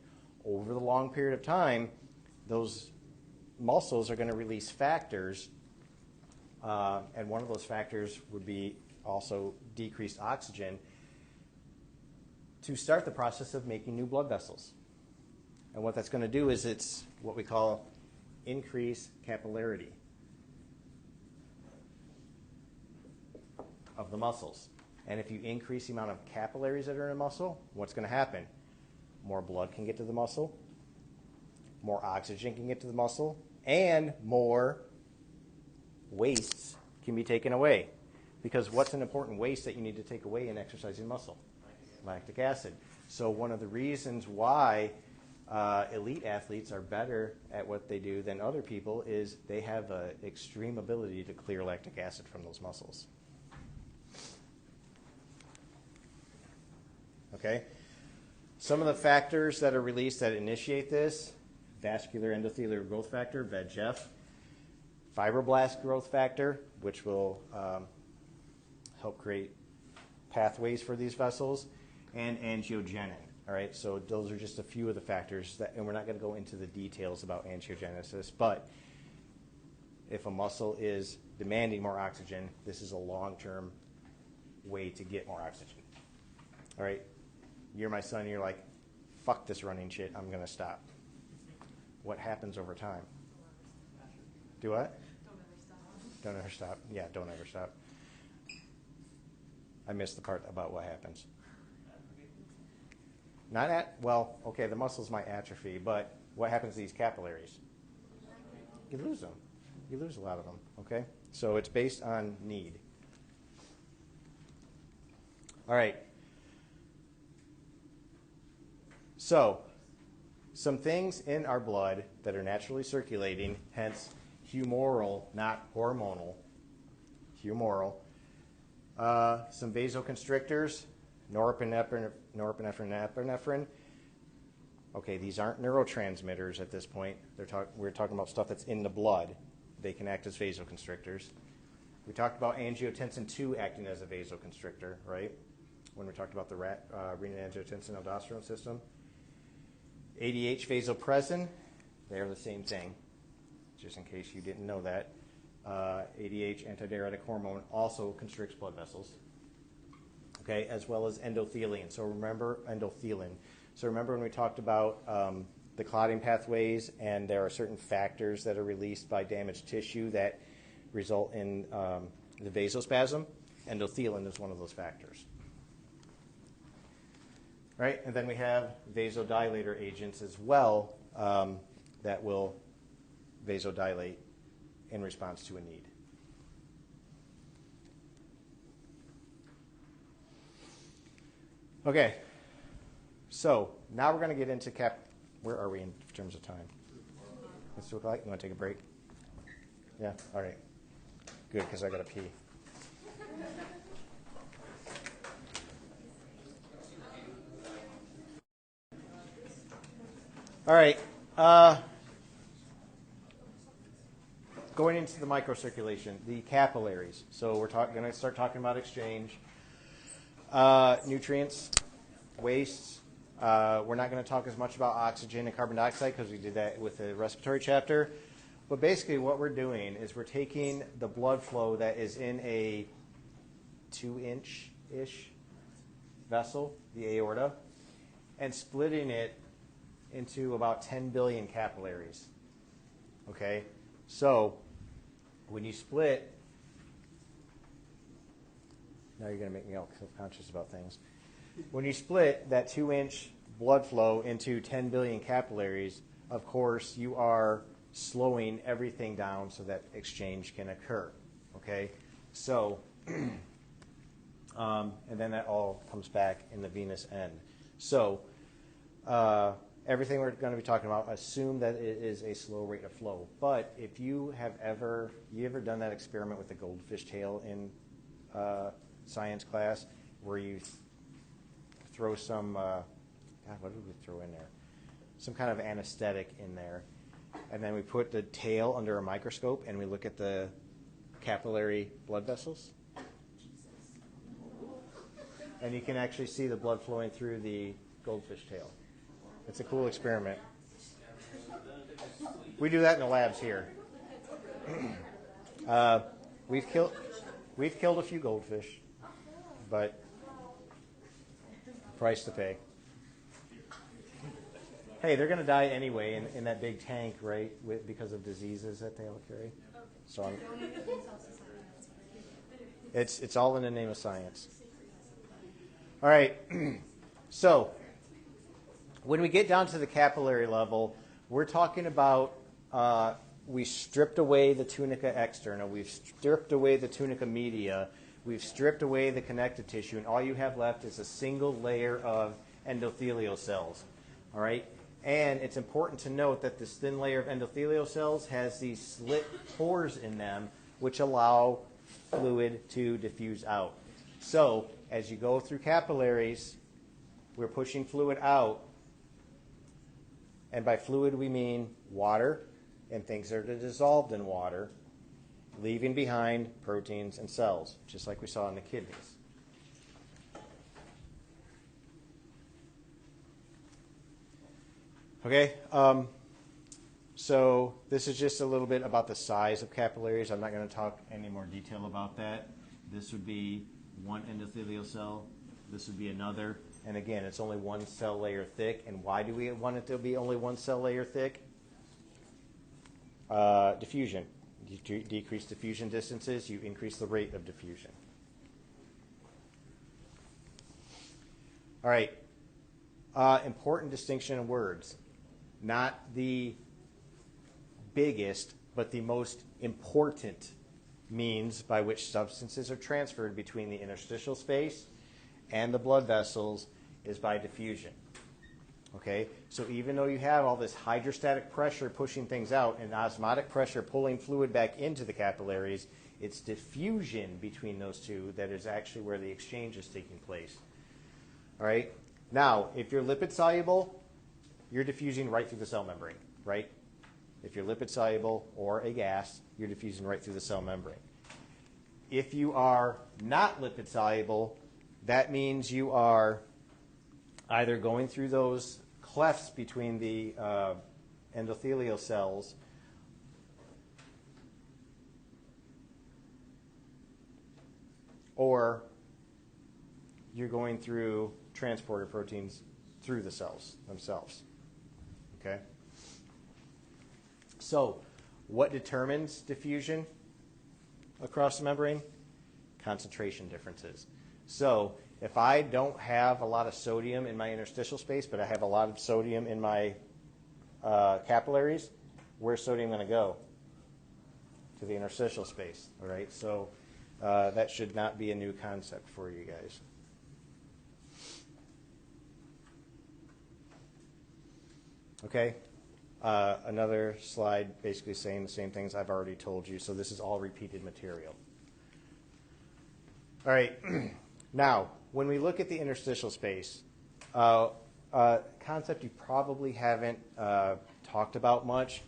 Over the long period of time, those muscles are going to release factors, and one of those factors would be also decreased oxygen to start the process of making new blood vessels. And what that's going to do is it's what we call increase capillarity of the muscles. And if you increase the amount of capillaries that are in a muscle, what's going to happen? More blood can get to the muscle, more oxygen can get to the muscle, and more wastes can be taken away. Because what's an important waste that you need to take away in exercising muscle? Lactic acid. So one of the reasons why elite athletes are better at what they do than other people is they have an extreme ability to clear lactic acid from those muscles. Okay? Some of the factors that are released that initiate this: vascular endothelial growth factor, VEGF, fibroblast growth factor, which will help create pathways for these vessels, and angiogenin. All right, so those are just a few of the factors and we're not going to go into the details about angiogenesis, but if a muscle is demanding more oxygen, this is a long-term way to get more oxygen. All right, you're my son, and you're like, fuck this running shit, I'm going to stop. What happens over time? Do what? Don't ever stop. Don't ever stop. Yeah, don't ever stop. I missed the part about what happens. The muscles might atrophy, but what happens to these capillaries? You lose them. You lose a lot of them, okay? So it's based on need. All right. So, some things in our blood that are naturally circulating, hence humoral, not hormonal, humoral. Some vasoconstrictors, norepinephrine, epinephrine. Okay, these aren't neurotransmitters at this point. We're talking about stuff that's in the blood. They can act as vasoconstrictors. We talked about angiotensin II acting as a vasoconstrictor, right? When we talked about the renin-angiotensin-aldosterone system. ADH, vasopressin, they're the same thing, just in case you didn't know that. ADH, antidiuretic hormone, also constricts blood vessels, okay, as well as endothelin. So remember endothelin. So remember when we talked about the clotting pathways, and there are certain factors that are released by damaged tissue that result in the vasospasm? Endothelin is one of those factors. Right, and then we have vasodilator agents as well that will vasodilate in response to a need. Okay, so now we're going to get into where are we in terms of time? It's 2 o'clock. You want to take a break? Yeah, all right. Good, because I got to pee. All right. Going into the microcirculation, the capillaries. So we're going to start talking about exchange. Nutrients, wastes. We're not going to talk as much about oxygen and carbon dioxide because we did that with the respiratory chapter. But basically what we're doing is we're taking the blood flow that is in a 2-inch-ish vessel, the aorta, and splitting it into about 10 billion capillaries. Okay? So, when you split, now you're going to make me all self-conscious about things. When you split that 2-inch blood flow into 10 billion capillaries, of course, you are slowing everything down so that exchange can occur. Okay? So, and then that all comes back in the venous end. So, everything we're going to be talking about, assume that it is a slow rate of flow. But if you have ever done that experiment with the goldfish tail in science class, where you throw some, what did we throw in there? Some kind of anesthetic in there. And then we put the tail under a microscope and we look at the capillary blood vessels. And you can actually see the blood flowing through the goldfish tail. It's a cool experiment. We do that in the labs here. We've killed a few goldfish, but price to pay. Hey, they're going to die anyway in that big tank, right? Because of diseases that they'll carry. So it's all in the name of science. All right. So when we get down to the capillary level, we're talking about we stripped away the tunica externa, we've stripped away the tunica media, we've stripped away the connective tissue, and all you have left is a single layer of endothelial cells. All right? And it's important to note that this thin layer of endothelial cells has these slit pores in them which allow fluid to diffuse out. So as you go through capillaries, we're pushing fluid out. And by fluid we mean water and things that are dissolved in water, leaving behind proteins and cells, just like we saw in the kidneys. Okay, so this is just a little bit about the size of capillaries. I'm not going to talk any more detail about that. This would be one endothelial cell. This would be another. And again, it's only one cell layer thick. And why do we want it to be only one cell layer thick? Diffusion. You decrease diffusion distances, you increase the rate of diffusion. All right. Important distinction in words. Not the biggest, but the most important means by which substances are transferred between the interstitial space and the blood vessels is by diffusion. Okay, so even though you have all this hydrostatic pressure pushing things out and osmotic pressure pulling fluid back into the capillaries, it's diffusion between those two that is actually where the exchange is taking place. All right, now if you're lipid soluble, you're diffusing right through the cell membrane, right? If you're lipid soluble or a gas, you're diffusing right through the cell membrane. If you are not lipid soluble, that means you are either going through those clefts between the endothelial cells or you're going through transporter proteins through the cells themselves. Okay? So, what determines diffusion across the membrane? Concentration differences. So, if I don't have a lot of sodium in my interstitial space, but I have a lot of sodium in my capillaries, where's sodium going to go? To the interstitial space. All right? So, that should not be a new concept for you guys. Okay? Another slide basically saying the same things I've already told you. So this is all repeated material. All right. Now, when we look at the interstitial space, concept you probably haven't talked about much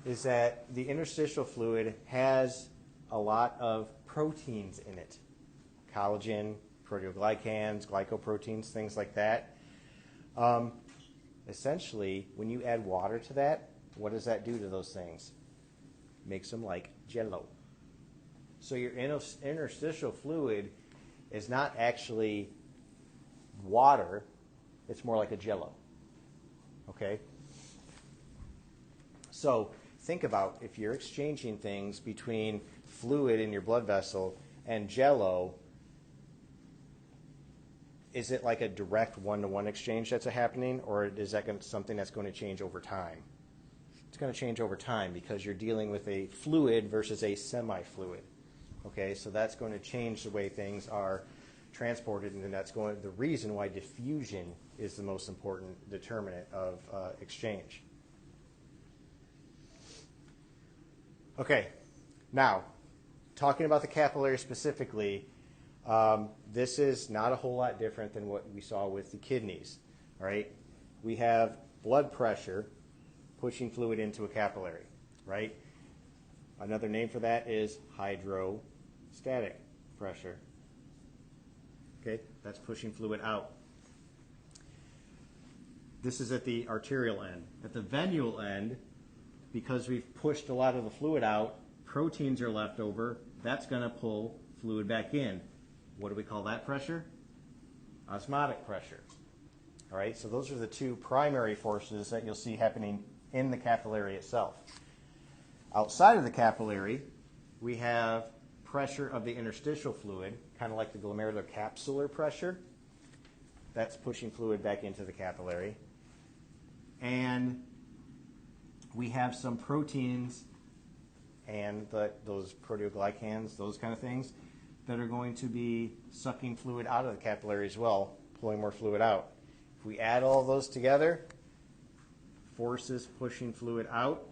is that the interstitial fluid has a lot of proteins in it. Collagen, proteoglycans, glycoproteins, things like that. Essentially, when you add water to that, what does that do to those things? Makes them like Jell-O. So your interstitial fluid is not actually water, it's more like a Jell-O. Okay? So think about if you're exchanging things between fluid in your blood vessel and Jell-O, is it like a direct one-to-one exchange that's happening, or is that something that's going to change over time? It's going to change over time because you're dealing with a fluid versus a semi-fluid. Okay, so that's going to change the way things are transported, and that's the reason why diffusion is the most important determinant of exchange. Okay, now talking about the capillary specifically. This is not a whole lot different than what we saw with the kidneys. All right, we have blood pressure pushing fluid into a capillary. Right. Another name for that is hydrostatic pressure. Okay, that's pushing fluid out. This is at the arterial end. At the venual end, because we've pushed a lot of the fluid out, proteins are left over. That's going to pull fluid back in. What do we call that pressure? Osmotic pressure. All right, so those are the two primary forces that you'll see happening in the capillary itself. Outside of the capillary, we have pressure of the interstitial fluid, kind of like the glomerular capsular pressure. That's pushing fluid back into the capillary. And we have some proteins and those proteoglycans, those kind of things, that are going to be sucking fluid out of the capillary as well, pulling more fluid out. If we add all those together, forces pushing fluid out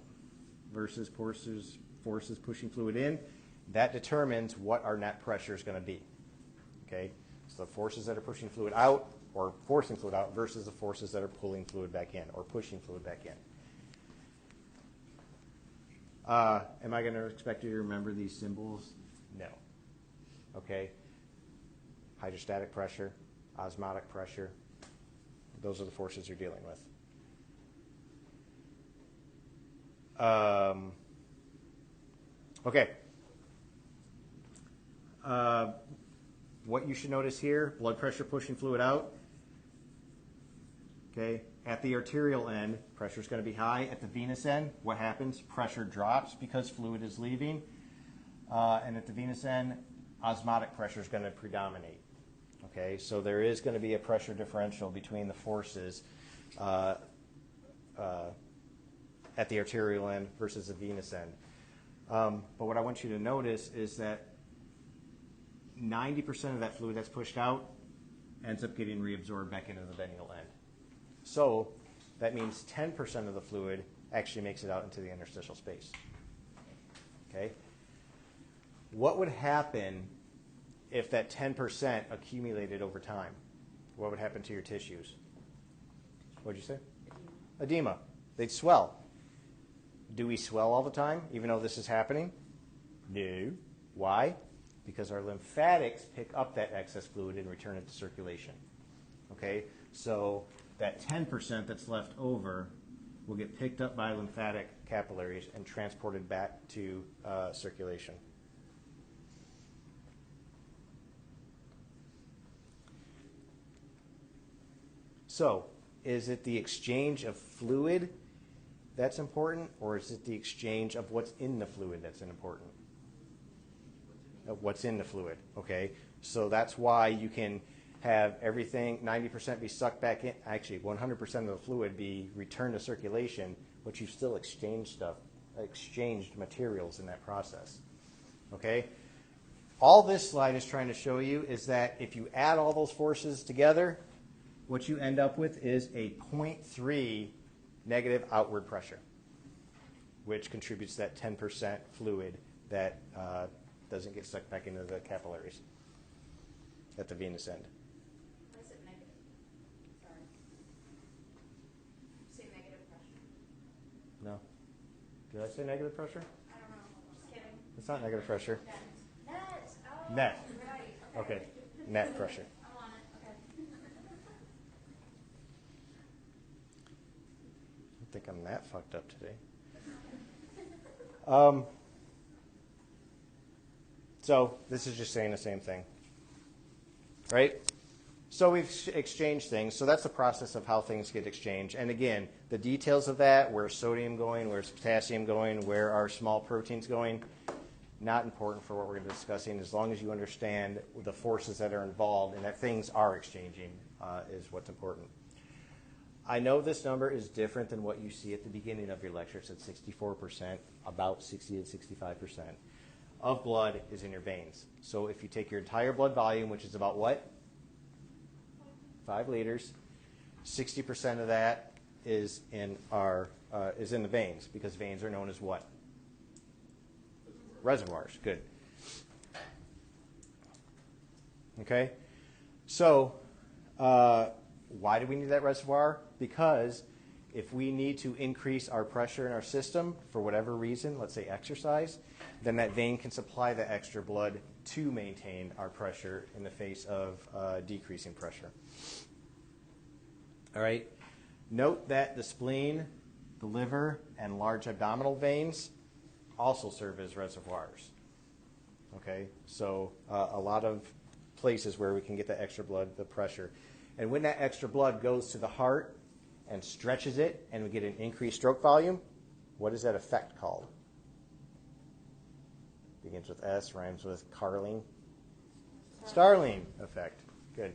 versus forces pushing fluid in, that determines what our net pressure is going to be. Okay? So the forces that are pushing fluid out or forcing fluid out versus the forces that are pulling fluid back in or pushing fluid back in. Am I going to expect you to remember these symbols? No. Okay? Hydrostatic pressure, osmotic pressure, those are the forces you're dealing with. Okay. What you should notice here, blood pressure pushing fluid out. Okay. At the arterial end, pressure is going to be high. At the venous end, what happens? Pressure drops because fluid is leaving. And at the venous end, osmotic pressure is going to predominate. Okay, so there is going to be a pressure differential between the forces at the arterial end versus the venous end. But what I want you to notice is that 90% of that fluid that's pushed out ends up getting reabsorbed back into the venual end. So that means 10% of the fluid actually makes it out into the interstitial space. Okay? What would happen if that 10% accumulated over time? What would happen to your tissues? What did you say? Edema. They'd swell. Do we swell all the time, even though this is happening? No. Why? Because our lymphatics pick up that excess fluid and return it to circulation. Okay? So that 10% that's left over will get picked up by lymphatic capillaries and transported back to circulation. So, is it the exchange of fluid that's important, or is it the exchange of what's in the fluid that's important? What's in the fluid, okay? So that's why you can have everything, 90% be sucked back in, actually 100% of the fluid be returned to circulation, but you've still exchanged materials in that process, okay? All this slide is trying to show you is that if you add all those forces together, what you end up with is a 0.3 negative outward pressure, which contributes to that 10% fluid that doesn't get sucked back into the capillaries at the venous end. Why is it negative? Sorry. Say negative pressure. No. Did I say negative pressure? I don't know. Just kidding. It's not negative pressure. Net. Oh, Net. Right. Okay. Net pressure. I'm on it. Okay. I don't think I'm that fucked up today. So this is just saying the same thing, right? So we've exchanged things. So that's the process of how things get exchanged. And again, the details of that, where's sodium going, where's potassium going, where are small proteins going, not important for what we're discussing. As long as you understand the forces that are involved and that things are exchanging is what's important. I know this number is different than what you see at the beginning of your lecture. It's at 64%, about 60 to 65% of blood is in your veins. So if you take your entire blood volume, which is about what? 5 liters, 60% of that is in the veins, because veins are known as what? Reservoirs. Good. Okay? So why do we need that reservoir? Because if we need to increase our pressure in our system for whatever reason, let's say exercise, then that vein can supply the extra blood to maintain our pressure in the face of decreasing pressure. All right. Note that the spleen, the liver, and large abdominal veins also serve as reservoirs. Okay. So a lot of places where we can get the extra blood, the pressure. And when that extra blood goes to the heart and stretches it and we get an increased stroke volume, what is that effect called? Begins with S, rhymes with Carling. Starling effect. Good.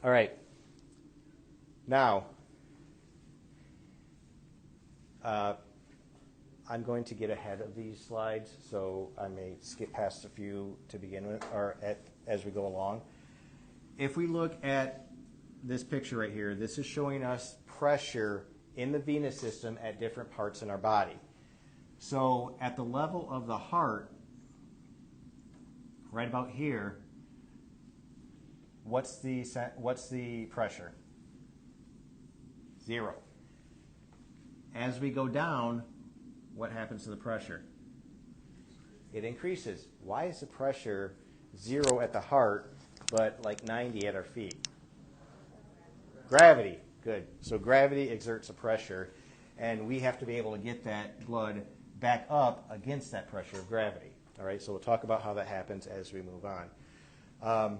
All right. Now, I'm going to get ahead of these slides, so I may skip past a few to begin with, or as we go along. If we look at this picture right here, this is showing us pressure in the venous system at different parts in our body. So at the level of the heart, right about here, what's the pressure? 0. As we go down, what happens to the pressure? It increases. Why is the pressure 0 at the heart, but like 90 at our feet? Gravity. Good. So gravity exerts a pressure, and we have to be able to get that blood back up against that pressure of gravity. All right, so we'll talk about how that happens as we move on.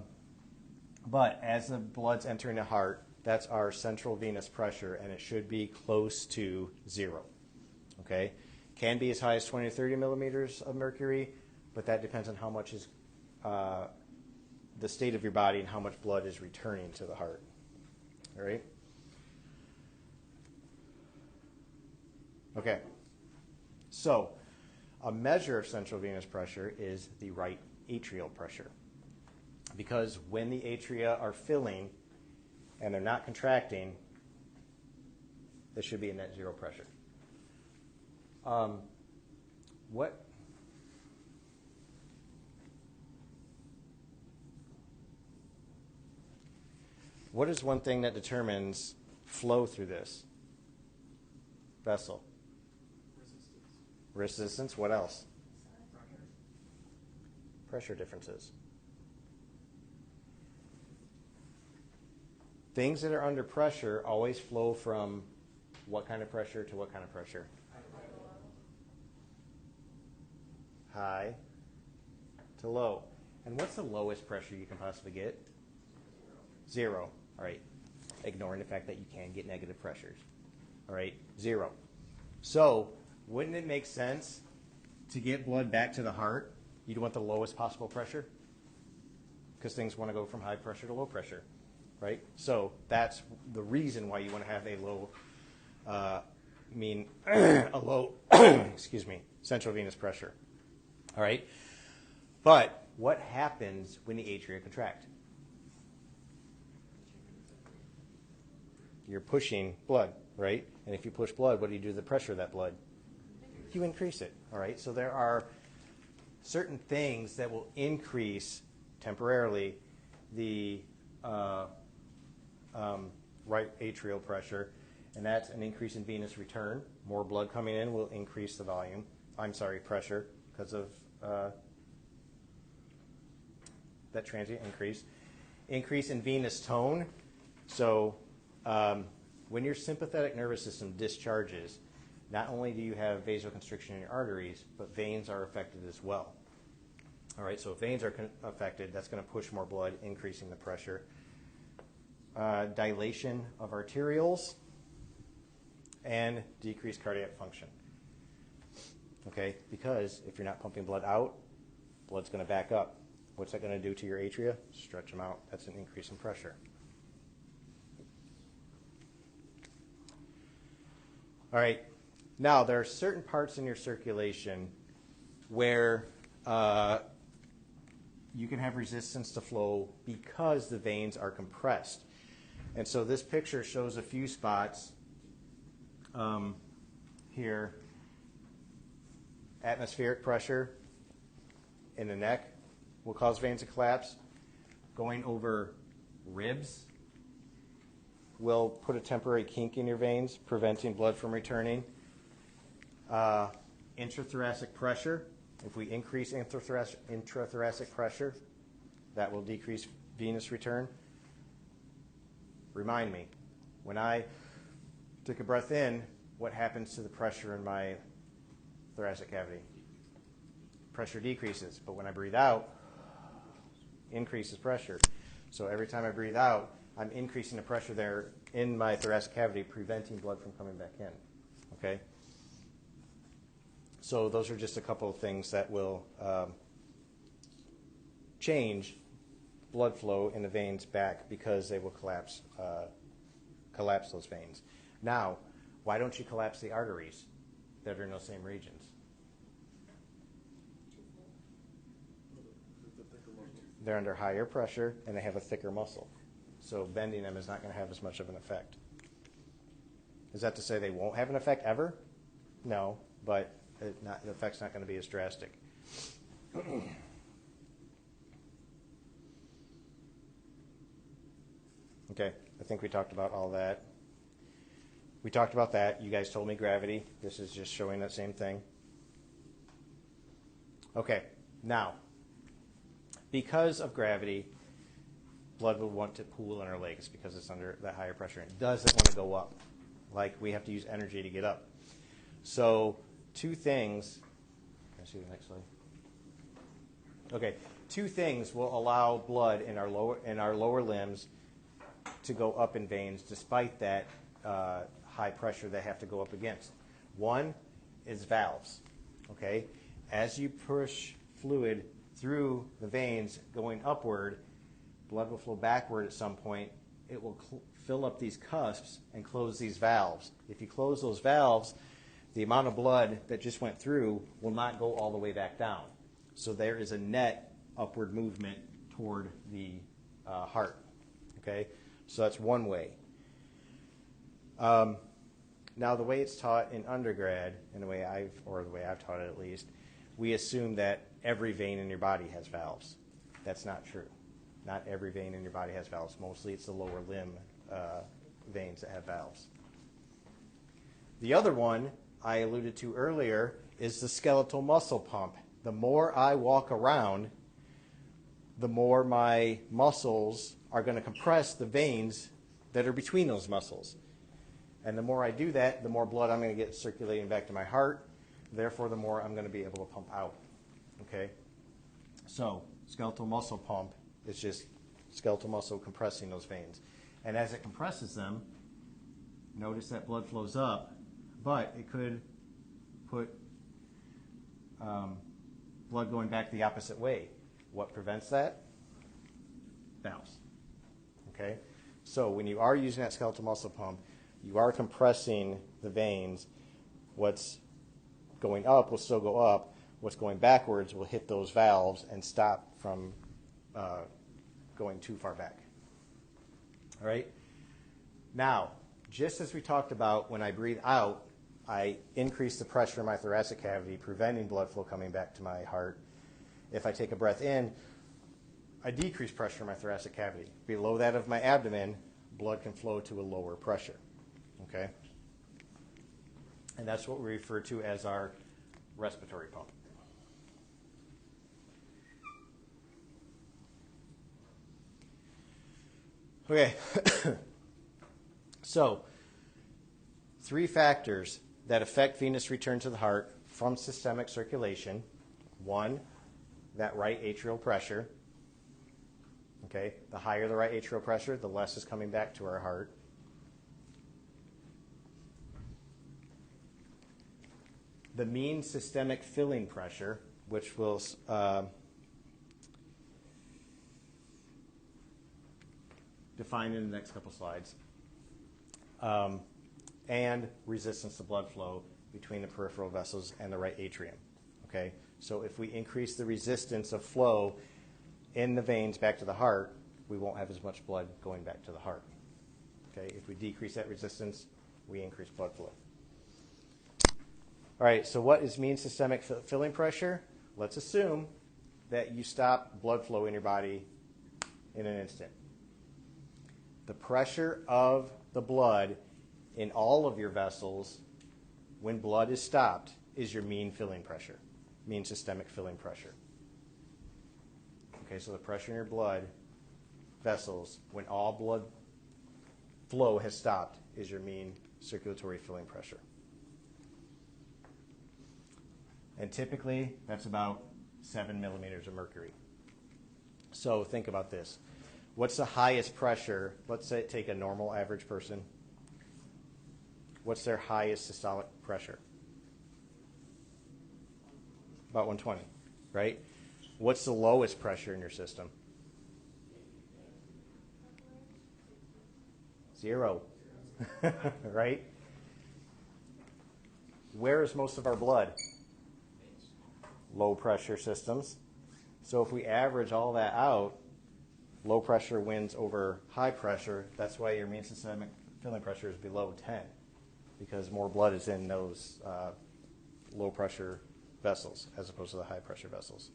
But as the blood's entering the heart, that's our central venous pressure, and it should be close to 0. Okay? Can be as high as 20 to 30 millimeters of mercury, but that depends on how much is the state of your body and how much blood is returning to the heart. All right? Okay. So, a measure of central venous pressure is the right atrial pressure. because when the atria are filling and they're not contracting, there should be a net zero pressure. What is one thing that determines flow through this vessel? Resistance. What else? Pressure differences. Things that are under pressure always flow from what kind of pressure to what kind of pressure? High to low. And what's the lowest pressure you can possibly get? Zero. All right. Ignoring the fact that you can get negative pressures. All right. Zero. So, wouldn't it make sense to get blood back to the heart? You'd want the lowest possible pressure? Because things want to go from high pressure to low pressure. Right? So, that's the reason why you want to have a low, excuse me, central venous pressure. All right? But what happens when the atria contract? You're pushing blood, right? And if you push blood, what do you do to the pressure of that blood? You increase it, all right? So there are certain things that will increase temporarily the right atrial pressure, and that's an increase in venous return. More blood coming in will increase the pressure because of that transient increase. Increase in venous tone. So when your sympathetic nervous system discharges, not only do you have vasoconstriction in your arteries, but veins are affected as well. All right, so if veins are affected, that's going to push more blood, increasing the pressure. Dilation of arterioles and decreased cardiac function. Okay, because if you're not pumping blood out, blood's going to back up. What's that going to do to your atria? Stretch them out. That's an increase in pressure. All right. Now, there are certain parts in your circulation where you can have resistance to flow because the veins are compressed. And so this picture shows a few spots here. Atmospheric pressure in the neck will cause veins to collapse. Going over ribs will put a temporary kink in your veins, preventing blood from returning. Intrathoracic pressure. If we increase intrathoracic pressure, that will decrease venous return. Remind me, when I take a breath in, what happens to the pressure in my thoracic cavity? Pressure decreases, but when I breathe out, increases pressure. So every time I breathe out, I'm increasing the pressure there in my thoracic cavity, preventing blood from coming back in. Okay? So those are just a couple of things that will change blood flow in the veins back because they will collapse those veins. Now, why don't you collapse the arteries that are in those same regions? They're under higher pressure and they have a thicker muscle. So bending them is not going to have as much of an effect. Is that to say they won't have an effect ever? No, but the effect's not going to be as drastic. Okay, I think we talked about all that. We talked about that. You guys told me gravity. This is just showing that same thing. Okay, now, because of gravity, blood will want to pool in our legs because it's under that higher pressure. It doesn't want to go up. Like we have to use energy to get up. So two things. Can I see the next slide? Okay, two things will allow blood in our lower limbs to go up in veins despite that high pressure they have to go up against. One is valves. Okay, as you push fluid through the veins going upward, blood will flow backward at some point. It will fill up these cusps and close these valves. If you close those valves, the amount of blood that just went through will not go all the way back down. So there is a net upward movement toward the heart. Okay, so that's one way. Now, the way it's taught in undergrad, and the way I've taught it at least, we assume that every vein in your body has valves. That's not true. Not every vein in your body has valves. Mostly it's the lower limb veins that have valves. The other one I alluded to earlier is the skeletal muscle pump. The more I walk around, the more my muscles are going to compress the veins that are between those muscles. And the more I do that, the more blood I'm going to get circulating back to my heart. Therefore, the more I'm going to be able to pump out. Okay? So, skeletal muscle pump is just skeletal muscle compressing those veins. And as it compresses them, notice that blood flows up, but it could put blood going back the opposite way. What prevents that? Valves. Okay? So, when you are using that skeletal muscle pump, you are compressing the veins. What's going up will still go up. What's going backwards will hit those valves and stop from going too far back. All right? Now, just as we talked about, when I breathe out, I increase the pressure in my thoracic cavity, preventing blood flow coming back to my heart. If I take a breath in, I decrease pressure in my thoracic cavity. Below that of my abdomen, blood can flow to a lower pressure. Okay? And that's what we refer to as our respiratory pump. Okay. So, 3 factors that affect venous return to the heart from systemic circulation. 1, that right atrial pressure. Okay? The higher the right atrial pressure, the less is coming back to our heart. The mean systemic filling pressure, which we'll define in the next couple slides, and resistance to blood flow between the peripheral vessels and the right atrium. Okay, so if we increase the resistance of flow in the veins back to the heart, we won't have as much blood going back to the heart. Okay, if we decrease that resistance, we increase blood flow. All right, so what is mean systemic filling pressure? Let's assume that you stop blood flow in your body in an instant. The pressure of the blood in all of your vessels when blood is stopped is your mean filling pressure, mean systemic filling pressure. Okay, so the pressure in your blood vessels when all blood flow has stopped is your mean circulatory filling pressure. And typically, that's about 7 millimeters of mercury. So think about this. What's the highest pressure? Let's say take a normal average person. What's their highest systolic pressure? About 120, right? What's the lowest pressure in your system? 0, right? Where is most of our blood? Low pressure systems. So if we average all that out, low pressure wins over high pressure. That's why your mean systemic filling pressure is below 10, because more blood is in those low pressure vessels as opposed to the high pressure vessels.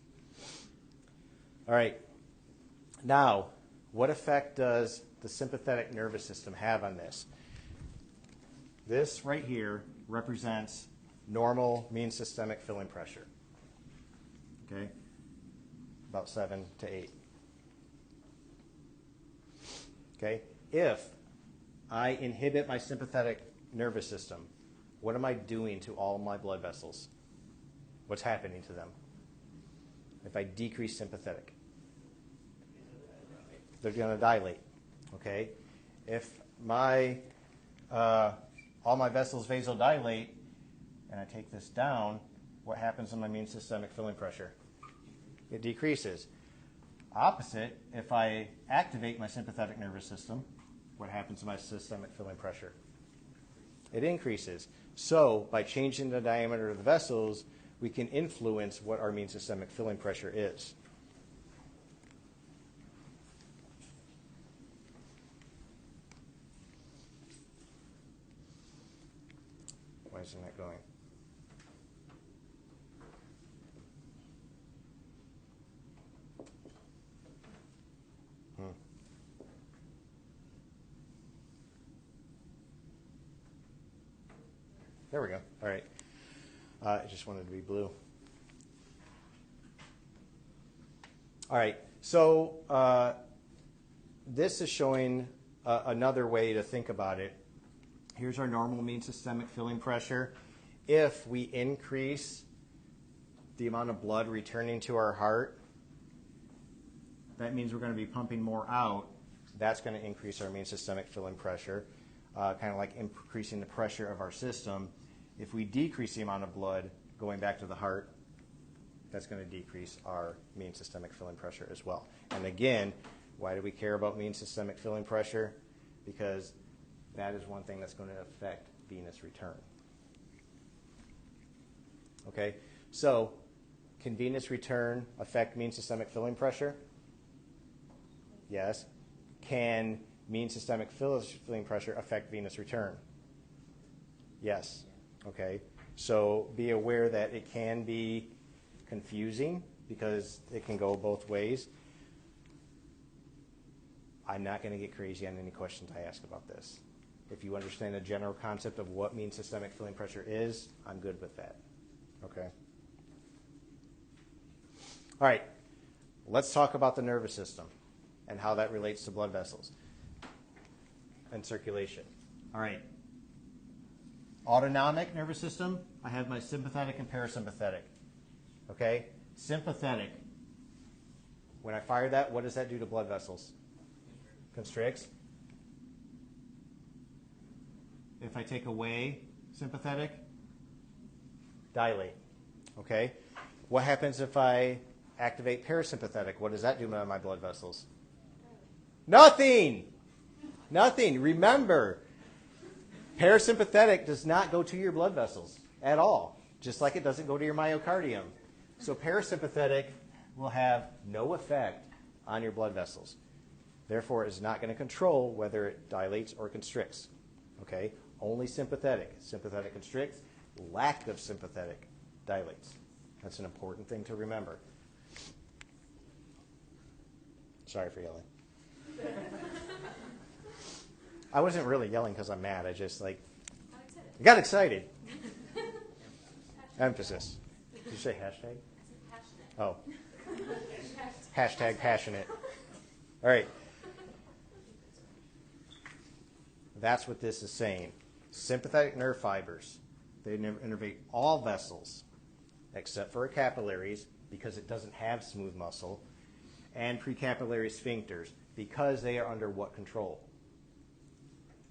All right. Now, what effect does the sympathetic nervous system have on this? This right here represents normal mean systemic filling pressure. Okay? About 7 to 8. Okay? If I inhibit my sympathetic nervous system, what am I doing to all my blood vessels? What's happening to them? If I decrease sympathetic, they're going to dilate. Okay? If my all my vessels vasodilate and I take this down, what happens to my mean systemic filling pressure? It decreases. Opposite, if I activate my sympathetic nervous system, what happens to my systemic filling pressure? It increases. So, by changing the diameter of the vessels, we can influence what our mean systemic filling pressure is. Why isn't that going? There we go. All right. I just wanted to be blue. All right. So this is showing another way to think about it. Here's our normal mean systemic filling pressure. If we increase the amount of blood returning to our heart, that means we're going to be pumping more out. That's going to increase our mean systemic filling pressure, kind of like increasing the pressure of our system. If we decrease the amount of blood going back to the heart, that's going to decrease our mean systemic filling pressure as well. And again, why do we care about mean systemic filling pressure? Because that is one thing that's going to affect venous return. Okay, so can venous return affect mean systemic filling pressure? Yes. Can mean systemic filling pressure affect venous return? Yes. Okay, so be aware that it can be confusing because it can go both ways. I'm not going to get crazy on any questions I ask about this. If you understand the general concept of what mean systemic filling pressure is, I'm good with that. Okay. All right, let's talk about the nervous system and how that relates to blood vessels and circulation. All right. Autonomic nervous system, I have my sympathetic and parasympathetic. Okay? Sympathetic. When I fire that, what does that do to blood vessels? Constricts. If I take away sympathetic, dilate. Okay? What happens if I activate parasympathetic? What does that do to my blood vessels? Nothing! Nothing. Remember, parasympathetic does not go to your blood vessels at all, just like it doesn't go to your myocardium. So parasympathetic will have no effect on your blood vessels. Therefore, it is not going to control whether it dilates or constricts. Okay? Only sympathetic. Sympathetic constricts. Lack of sympathetic dilates. That's an important thing to remember. Sorry for yelling. I wasn't really yelling because I'm mad. I just got excited. Emphasis. Did you say hashtag? Oh. Hashtag passionate. All right. That's what this is saying. Sympathetic nerve fibers. They innervate all vessels except for capillaries because it doesn't have smooth muscle, and precapillary sphincters because they are under what control?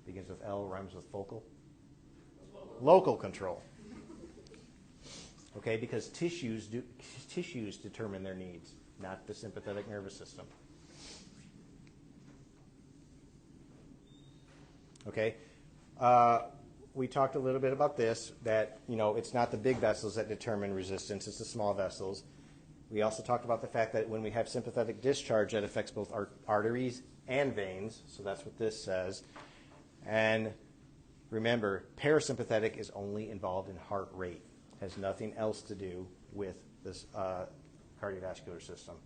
Begins with L, rhymes with focal. Local control. Okay, because tissues determine their needs, not the sympathetic nervous system. Okay, we talked a little bit about this, that it's not the big vessels that determine resistance, it's the small vessels. We also talked about the fact that when we have sympathetic discharge, that affects both our arteries and veins, so that's what this says. And remember, parasympathetic is only involved in heart rate. Has nothing else to do with this cardiovascular system.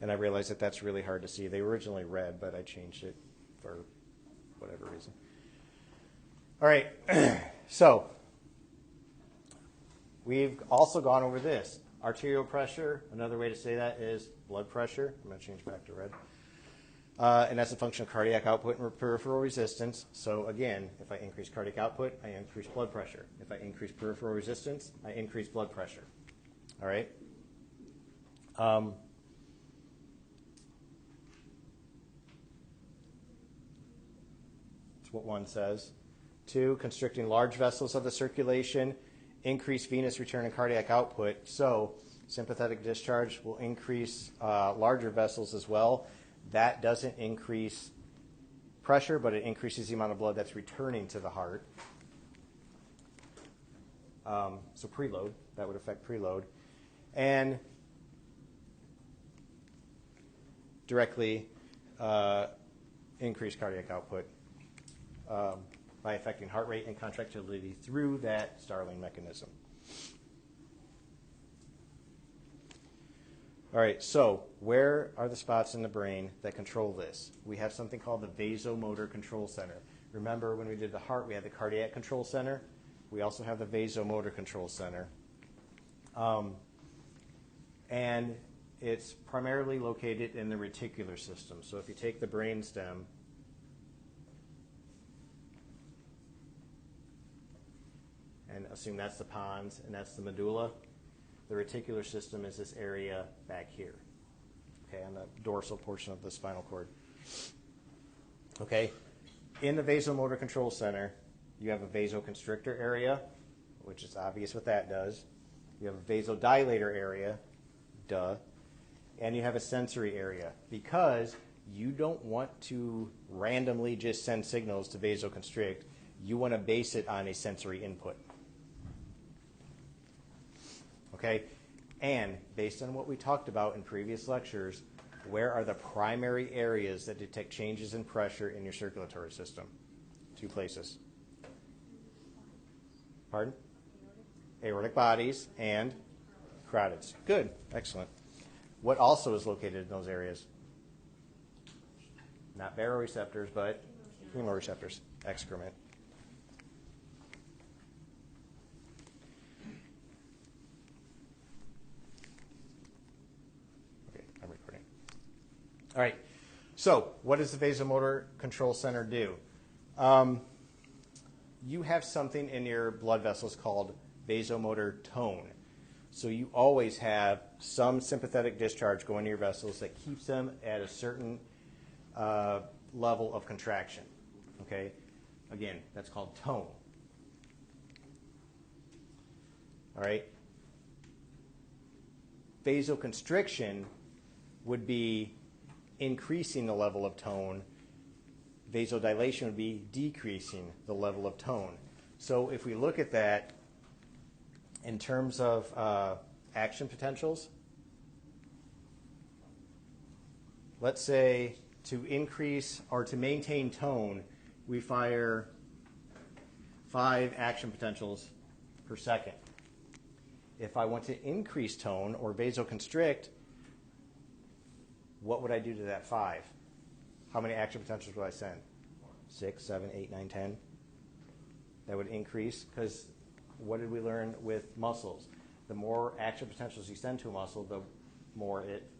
And I realize that that's really hard to see. They were originally red, but I changed it for whatever reason. All right, so we've also gone over this. Arterial pressure, another way to say that is blood pressure. I'm going to change back to red. And that's a function of cardiac output and peripheral resistance. So again, if I increase cardiac output, I increase blood pressure. If I increase peripheral resistance, I increase blood pressure. All right? That's what one says. 2, constricting large vessels of the circulation, increase venous return and cardiac output. So sympathetic discharge will increase larger vessels as well. That doesn't increase pressure, but it increases the amount of blood that's returning to the heart. So preload, that would affect preload. And directly increase cardiac output. by affecting heart rate and contractility through that Starling mechanism. All right, so where are the spots in the brain that control this? We have something called the vasomotor control center. Remember when we did the heart, we had the cardiac control center. We also have the vasomotor control center. And it's primarily located in the reticular system. So if you take the brainstem, and assume that's the pons and that's the medulla, the reticular system is this area back here, okay, on the dorsal portion of the spinal cord. Okay, in the vasomotor control center, you have a vasoconstrictor area, which is obvious what that does. You have a vasodilator area, duh, and you have a sensory area because you don't want to randomly just send signals to vasoconstrict. You want to base it on a sensory input. Okay, and based on what we talked about in previous lectures, where are the primary areas that detect changes in pressure in your circulatory system? 2 places. Pardon? Aortic bodies and carotids. Good, excellent. What also is located in those areas? Not baroreceptors, but chemoreceptors, excrement. All right, so what does the vasomotor control center do? You have something in your blood vessels called vasomotor tone. So you always have some sympathetic discharge going to your vessels that keeps them at a certain level of contraction. Okay, again, that's called tone. All right, vasoconstriction would be increasing the level of tone. Vasodilation would be decreasing the level of tone. So if we look at that in terms of action potentials, let's say to increase or to maintain tone, we fire 5 action potentials per second. If I want to increase tone or vasoconstrict, what would I do to that 5? How many action potentials would I send? 6, 7, 8, 9, 10? That would increase because what did we learn with muscles? The more action potentials you send to a muscle, the more it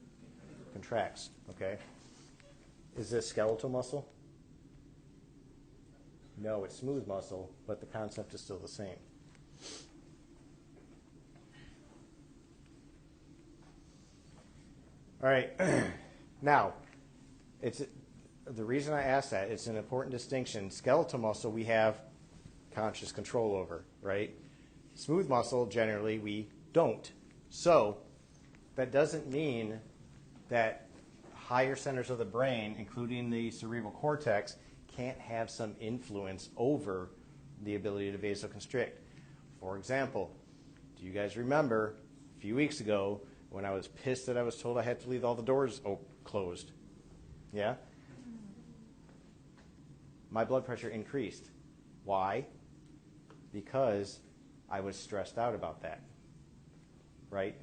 contracts, okay? Is this skeletal muscle? No, it's smooth muscle, but the concept is still the same. All right. Now, it's the reason I ask that, it's an important distinction. Skeletal muscle we have conscious control over, right? Smooth muscle, generally, we don't. So that doesn't mean that higher centers of the brain, including the cerebral cortex, can't have some influence over the ability to vasoconstrict. For example, do you guys remember a few weeks ago when I was pissed that I was told I had to leave all the doors closed? Yeah? My blood pressure increased. Why? Because I was stressed out about that. Right?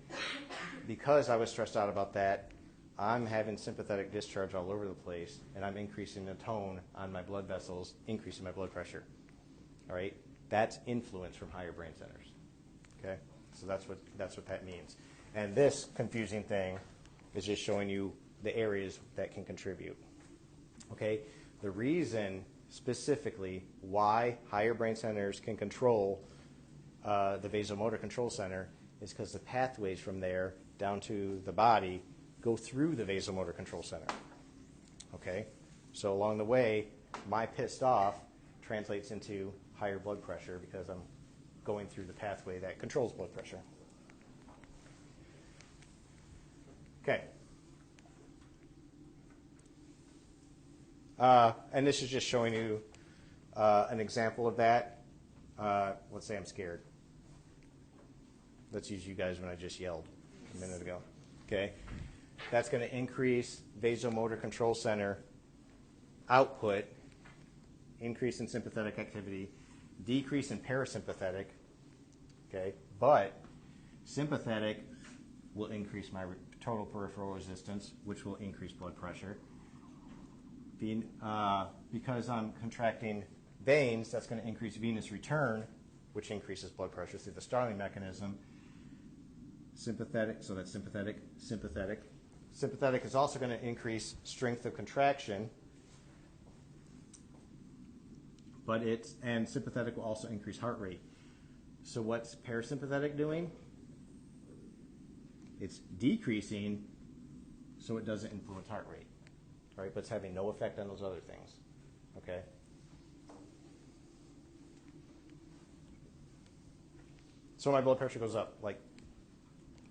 Because I was stressed out about that, I'm having sympathetic discharge all over the place, and I'm increasing the tone on my blood vessels, increasing my blood pressure. All right? That's influence from higher brain centers. Okay? So that's what that means. And this confusing thing is just showing you the areas that can contribute. Okay? The reason specifically why higher brain centers can control the vasomotor control center is because the pathways from there down to the body go through the vasomotor control center. Okay? So along the way, my pissed off translates into higher blood pressure because I'm going through the pathway that controls blood pressure. Okay. And this is just showing you an example of that. Let's say I'm scared. Let's use you guys when I just yelled a minute ago. Okay. That's going to increase vasomotor control center output increase in sympathetic activity, decrease in parasympathetic, okay, but sympathetic will increase my total peripheral resistance, which will increase blood pressure. Because I'm contracting veins, that's going to increase venous return, which increases blood pressure through the Starling mechanism. Sympathetic, so that's sympathetic, sympathetic. Sympathetic is also going to increase strength of contraction, and sympathetic will also increase heart rate. So what's parasympathetic doing? It's decreasing, so it doesn't influence heart rate, right? But it's having no effect on those other things, okay? So my blood pressure goes up, like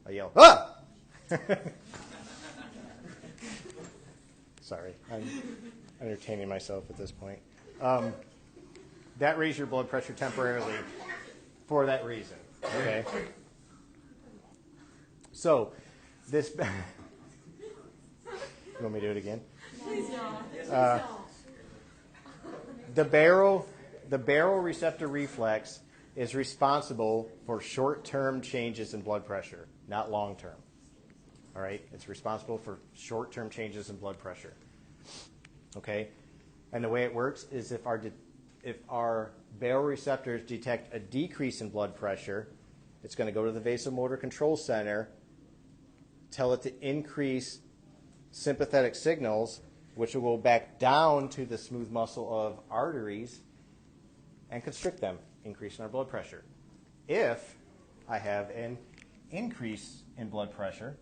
I yell, ah! Sorry, I'm entertaining myself at this point. That raises your blood pressure temporarily for that reason, okay? So, this... You want me to do it again? Please don't. The barrel receptor reflex is responsible for short-term changes in blood pressure, not long-term. All right? It's responsible for short-term changes in blood pressure. Okay? And the way it works is if our barrel receptors detect a decrease in blood pressure, it's going to go to the vasomotor control center, tell it to increase sympathetic signals, which will go back down to the smooth muscle of arteries and constrict them, increasing our blood pressure. If I have an increase in blood pressure,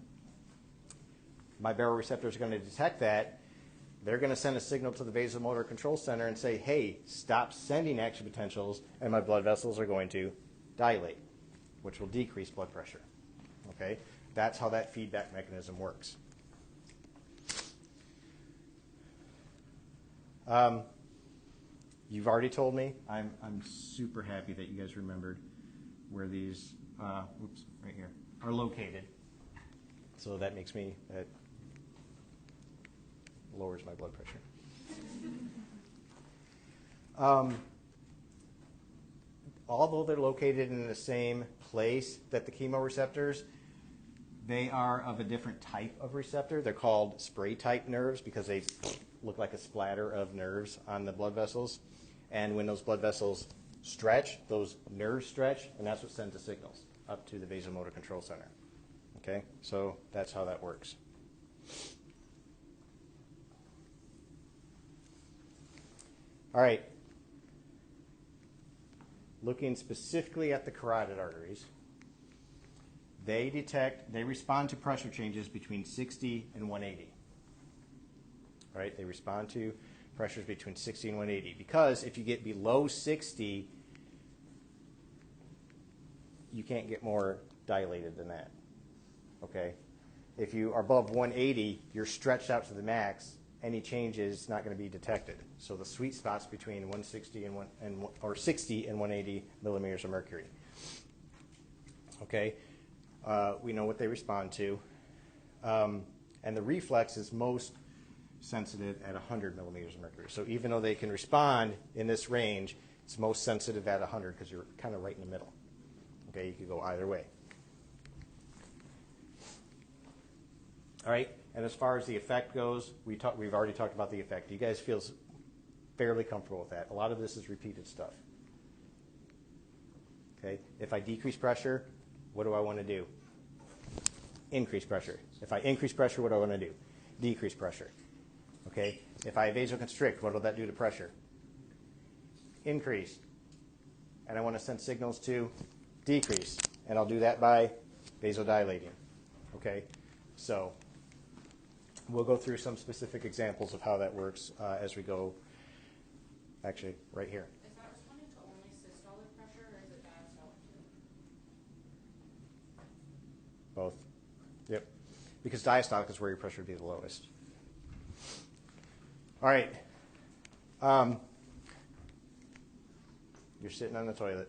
my barrel receptors are going to detect that. They're going to send a signal to the vasomotor control center and say, hey, stop sending action potentials, and my blood vessels are going to dilate, which will decrease blood pressure. Okay? That's how that feedback mechanism works. You've already told me. I'm super happy that you guys remembered where these, right here, are located. So that makes me, that lowers my blood pressure. Although they're located in the same place that the chemoreceptors, they are of a different type of receptor. They're called spray-type nerves because they look like a splatter of nerves on the blood vessels. And when those blood vessels stretch, those nerves stretch, and that's what sends the signals up to the vasomotor control center. Okay? So that's how that works. All right. Looking specifically at the carotid arteries, they respond to pressure changes between 60 and 180. All right, they respond to pressures between 60 and 180 because if you get below 60, you can't get more dilated than that. Okay? If you are above 180, you're stretched out to the max. Any change is not going to be detected. So the sweet spot's between 160 or 60 and 180 millimeters of mercury. Okay? We know what they respond to. And the reflex is most sensitive at 100 millimeters of mercury. So even though they can respond in this range, it's most sensitive at 100 because you're kind of right in the middle. Okay, you could go either way. All right, and as far as the effect goes, we've already talked about the effect. You guys feel fairly comfortable with that. A lot of this is repeated stuff. Okay, if I decrease pressure, what do I want to do? Increase pressure. If I increase pressure, what do I want to do? Decrease pressure. Okay, if I vasoconstrict, what will that do to pressure? Increase. And I want to send signals to decrease. And I'll do that by vasodilating. Okay, so we'll go through some specific examples of how that works as we go, actually, right here. Is that responding to only systolic pressure, or is it diastolic too? Both. Yep. Because diastolic is where your pressure would be the lowest. All right. You're sitting on the toilet.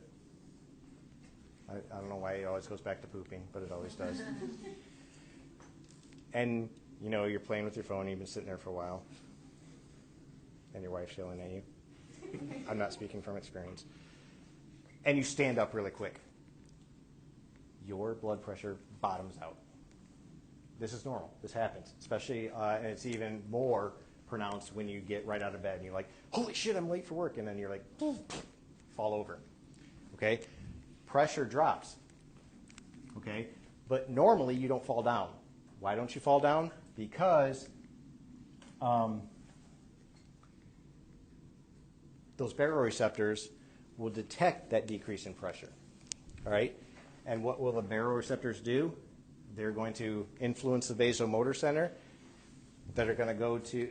I don't know why it always goes back to pooping, but it always does. And, you know, you're playing with your phone. You've been sitting there for a while. And your wife's yelling at you. I'm not speaking from experience. And you stand up really quick. Your blood pressure bottoms out. This is normal. This happens, especially, and it's even more pronounced when you get right out of bed and you're like, holy shit, I'm late for work. And then you're like, fall over. Okay? Pressure drops. Okay? But normally you don't fall down. Why don't you fall down? Because those baroreceptors will detect that decrease in pressure. All right? And what will the baroreceptors do? They're going to influence the vasomotor center that are going to go to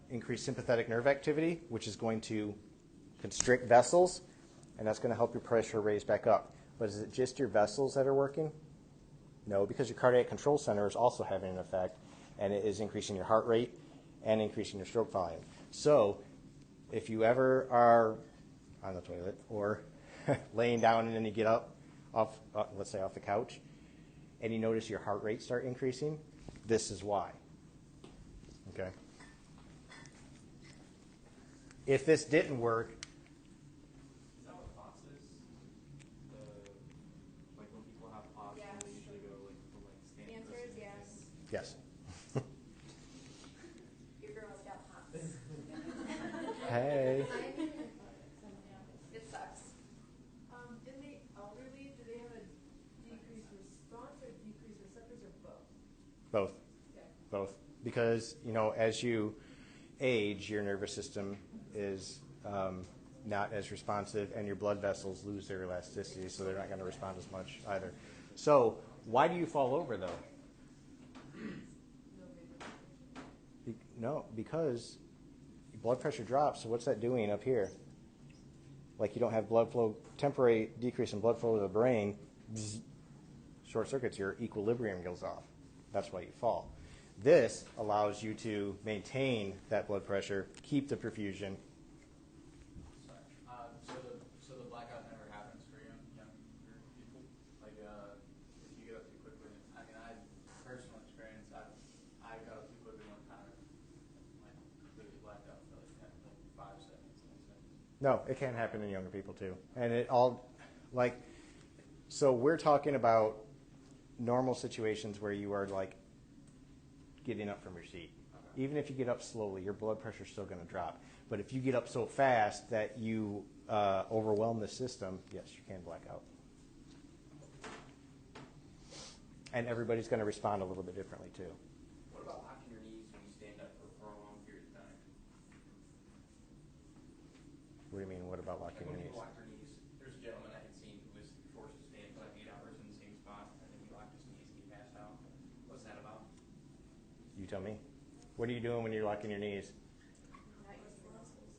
increase sympathetic nerve activity, which is going to constrict vessels, and that's going to help your pressure raise back up. But is it just your vessels that are working? No, because your cardiac control center is also having an effect, and it is increasing your heart rate and increasing your stroke volume. So if you ever are on the toilet or laying down and then you get up off, let's say off the couch, and you notice your heart rate start increasing, this is why. Okay? If this didn't work, Is that what POTS is? Like when people have POTS, Yes. they usually go like for like The standing. answer is yes. yes. Your girl's got pops. Hey. It sucks. In the elderly, do they have a decreased response or decreased receptors or both? Both. Okay. Both. Because, as you age, your nervous system is not as responsive, and your blood vessels lose their elasticity, so they're not going to respond as much either. So why do you fall over, though? No, because your blood pressure drops, so what's that doing up here? Like you don't have blood flow, temporary decrease in blood flow to the brain, short circuits, your equilibrium goes off. That's why you fall. This allows you to maintain that blood pressure, keep the perfusion. Sorry. So the blackout never happens for younger people. Like if you get up too quickly. I mean, I personal experience. I got up too quickly one time, like completely blacked out for like 5 seconds, 10 seconds. No, it can happen in younger people too. And it all, so we're talking about normal situations where you are like getting up from your seat. Okay. Even if you get up slowly, your blood pressure is still going to drop. But if you get up so fast that you overwhelm the system, yes, you can black out. And everybody's going to respond a little bit differently too. What about locking your knees when you stand up for a long period of time? What do you mean, what about locking Like your when knees? people lock their knees, there's a gentleman I had seen who was forced to stand for like 8 hours in the same spot, and then he locked his knees and he passed out. What's that about? You tell me. What are you doing when you're locking your knees? You're not using your muscles.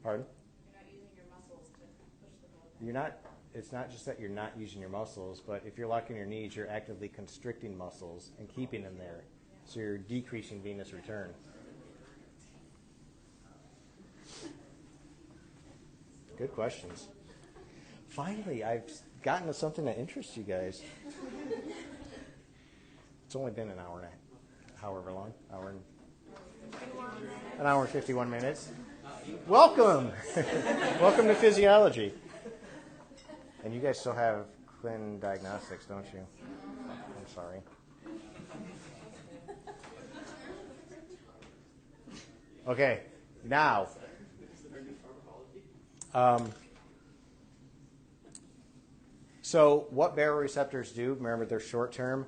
Pardon? You're not using your muscles to push the blood back. You're not. It's not just that you're not using your muscles, but if you're locking your knees, you're actively constricting muscles and keeping them there. So you're decreasing venous return. Good questions. Finally, I've gotten to something that interests you guys. It's only been an hour and however long, an hour and 51 minutes. Welcome. Welcome to physiology. And you guys still have Clin Diagnostics, don't you? I'm sorry. Okay, now. So what baroreceptors do, remember they're short term,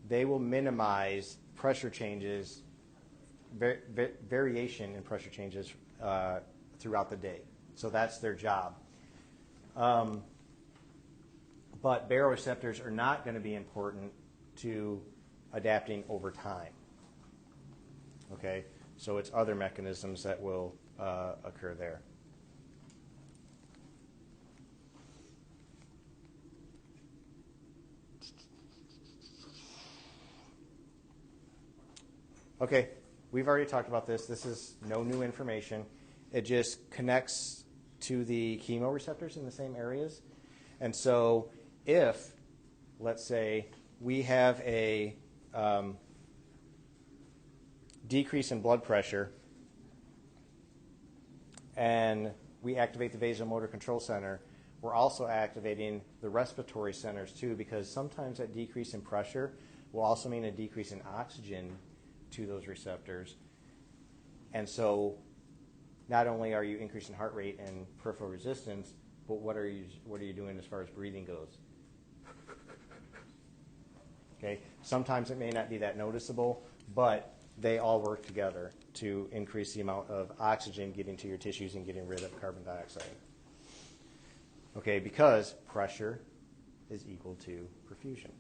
they will minimize pressure changes, variation in pressure changes throughout the day. So that's their job. But baroreceptors are not going to be important to adapting over time. Okay, so it's other mechanisms that will occur there. Okay, we've already talked about this. This is no new information. It just connects to the chemoreceptors in the same areas. And so if, let's say, we have a decrease in blood pressure and we activate the vasomotor control center, we're also activating the respiratory centers too, because sometimes that decrease in pressure will also mean a decrease in oxygen to those receptors. And so not only are you increasing heart rate and peripheral resistance, but what are you doing as far as breathing goes? Okay, sometimes it may not be that noticeable, but they all work together to increase the amount of oxygen getting to your tissues and getting rid of carbon dioxide. Okay, because pressure is equal to perfusion,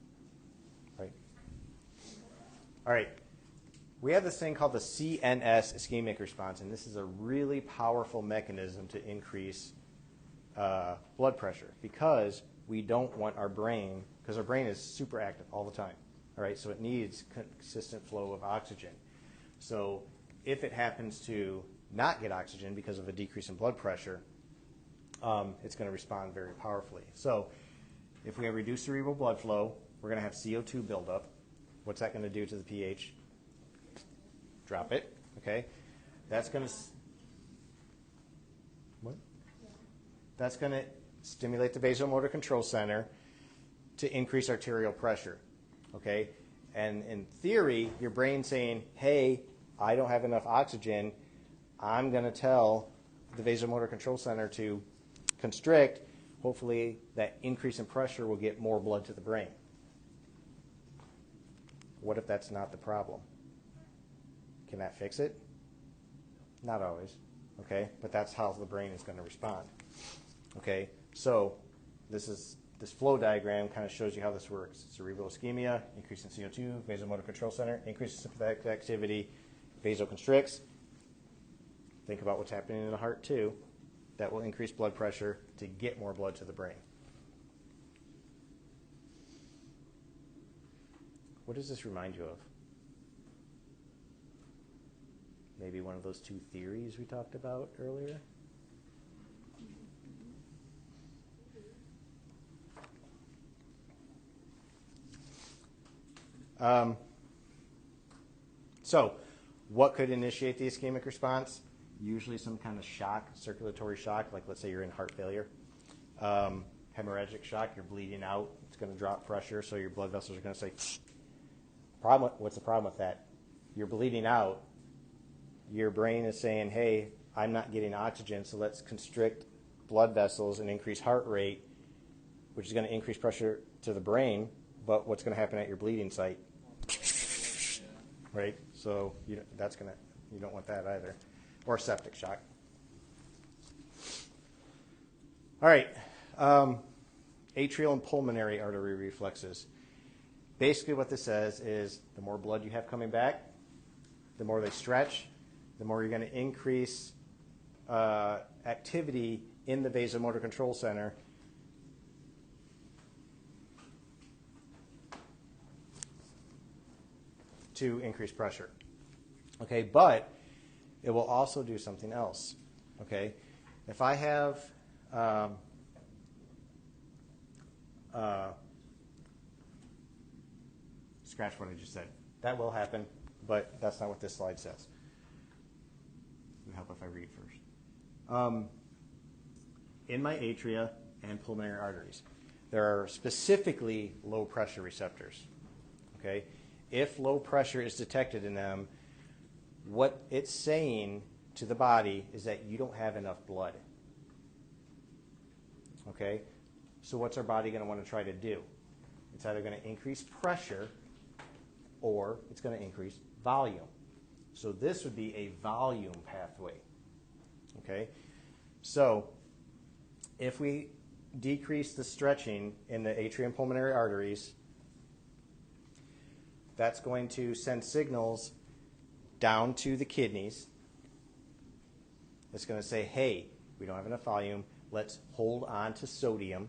right? All right, we have this thing called the CNS ischemic response, and this is a really powerful mechanism to increase blood pressure, because we don't want our brain, because our brain is super active all the time, all right? So it needs consistent flow of oxygen. So if it happens to not get oxygen because of a decrease in blood pressure, it's going to respond very powerfully. So if we have reduced cerebral blood flow, we're going to have CO2 buildup. What's that going to do to the pH? Drop it, okay? That's going to... What? That's going to stimulate the vasomotor control center to increase arterial pressure, okay? And in theory, your brain's saying, hey, I don't have enough oxygen. I'm going to tell the vasomotor control center to constrict. Hopefully, that increase in pressure will get more blood to the brain. What if that's not the problem? Can that fix it? Not always, okay? But that's how the brain is going to respond, okay? So this flow diagram kind of shows you how this works. Cerebral ischemia, increase in CO2, vasomotor control center, increase in sympathetic activity, vasoconstricts. Think about what's happening in the heart too. That will increase blood pressure to get more blood to the brain. What does this remind you of? Maybe one of those two theories we talked about earlier? So, what could initiate the ischemic response? Usually some kind of shock, circulatory shock, like let's say you're in heart failure. Hemorrhagic shock, you're bleeding out, it's going to drop pressure, so your blood vessels are going to say, what's the problem with that? You're bleeding out, your brain is saying, hey, I'm not getting oxygen, so let's constrict blood vessels and increase heart rate, which is going to increase pressure to the brain, but what's going to happen at your bleeding site? Right? So you don't want that either. Or septic shock. All right. Atrial and pulmonary artery reflexes. Basically what this says is the more blood you have coming back, the more they stretch, the more you're going to increase activity in the vasomotor control center to increase pressure. Okay, but it will also do something else. Okay, if I have scratch what I just said. That will happen, but that's not what this slide says. It would help if I read first. In my atria and pulmonary arteries, there are specifically low pressure receptors. Okay, if low pressure is detected in them, what it's saying to the body is that you don't have enough blood. Okay? So what's our body going to want to try to do? It's either going to increase pressure or it's going to increase volume. So this would be a volume pathway. Okay? So if we decrease the stretching in the atrium pulmonary arteries, that's going to send signals down to the kidneys. It's going to say, hey, we don't have enough volume. Let's hold on to sodium.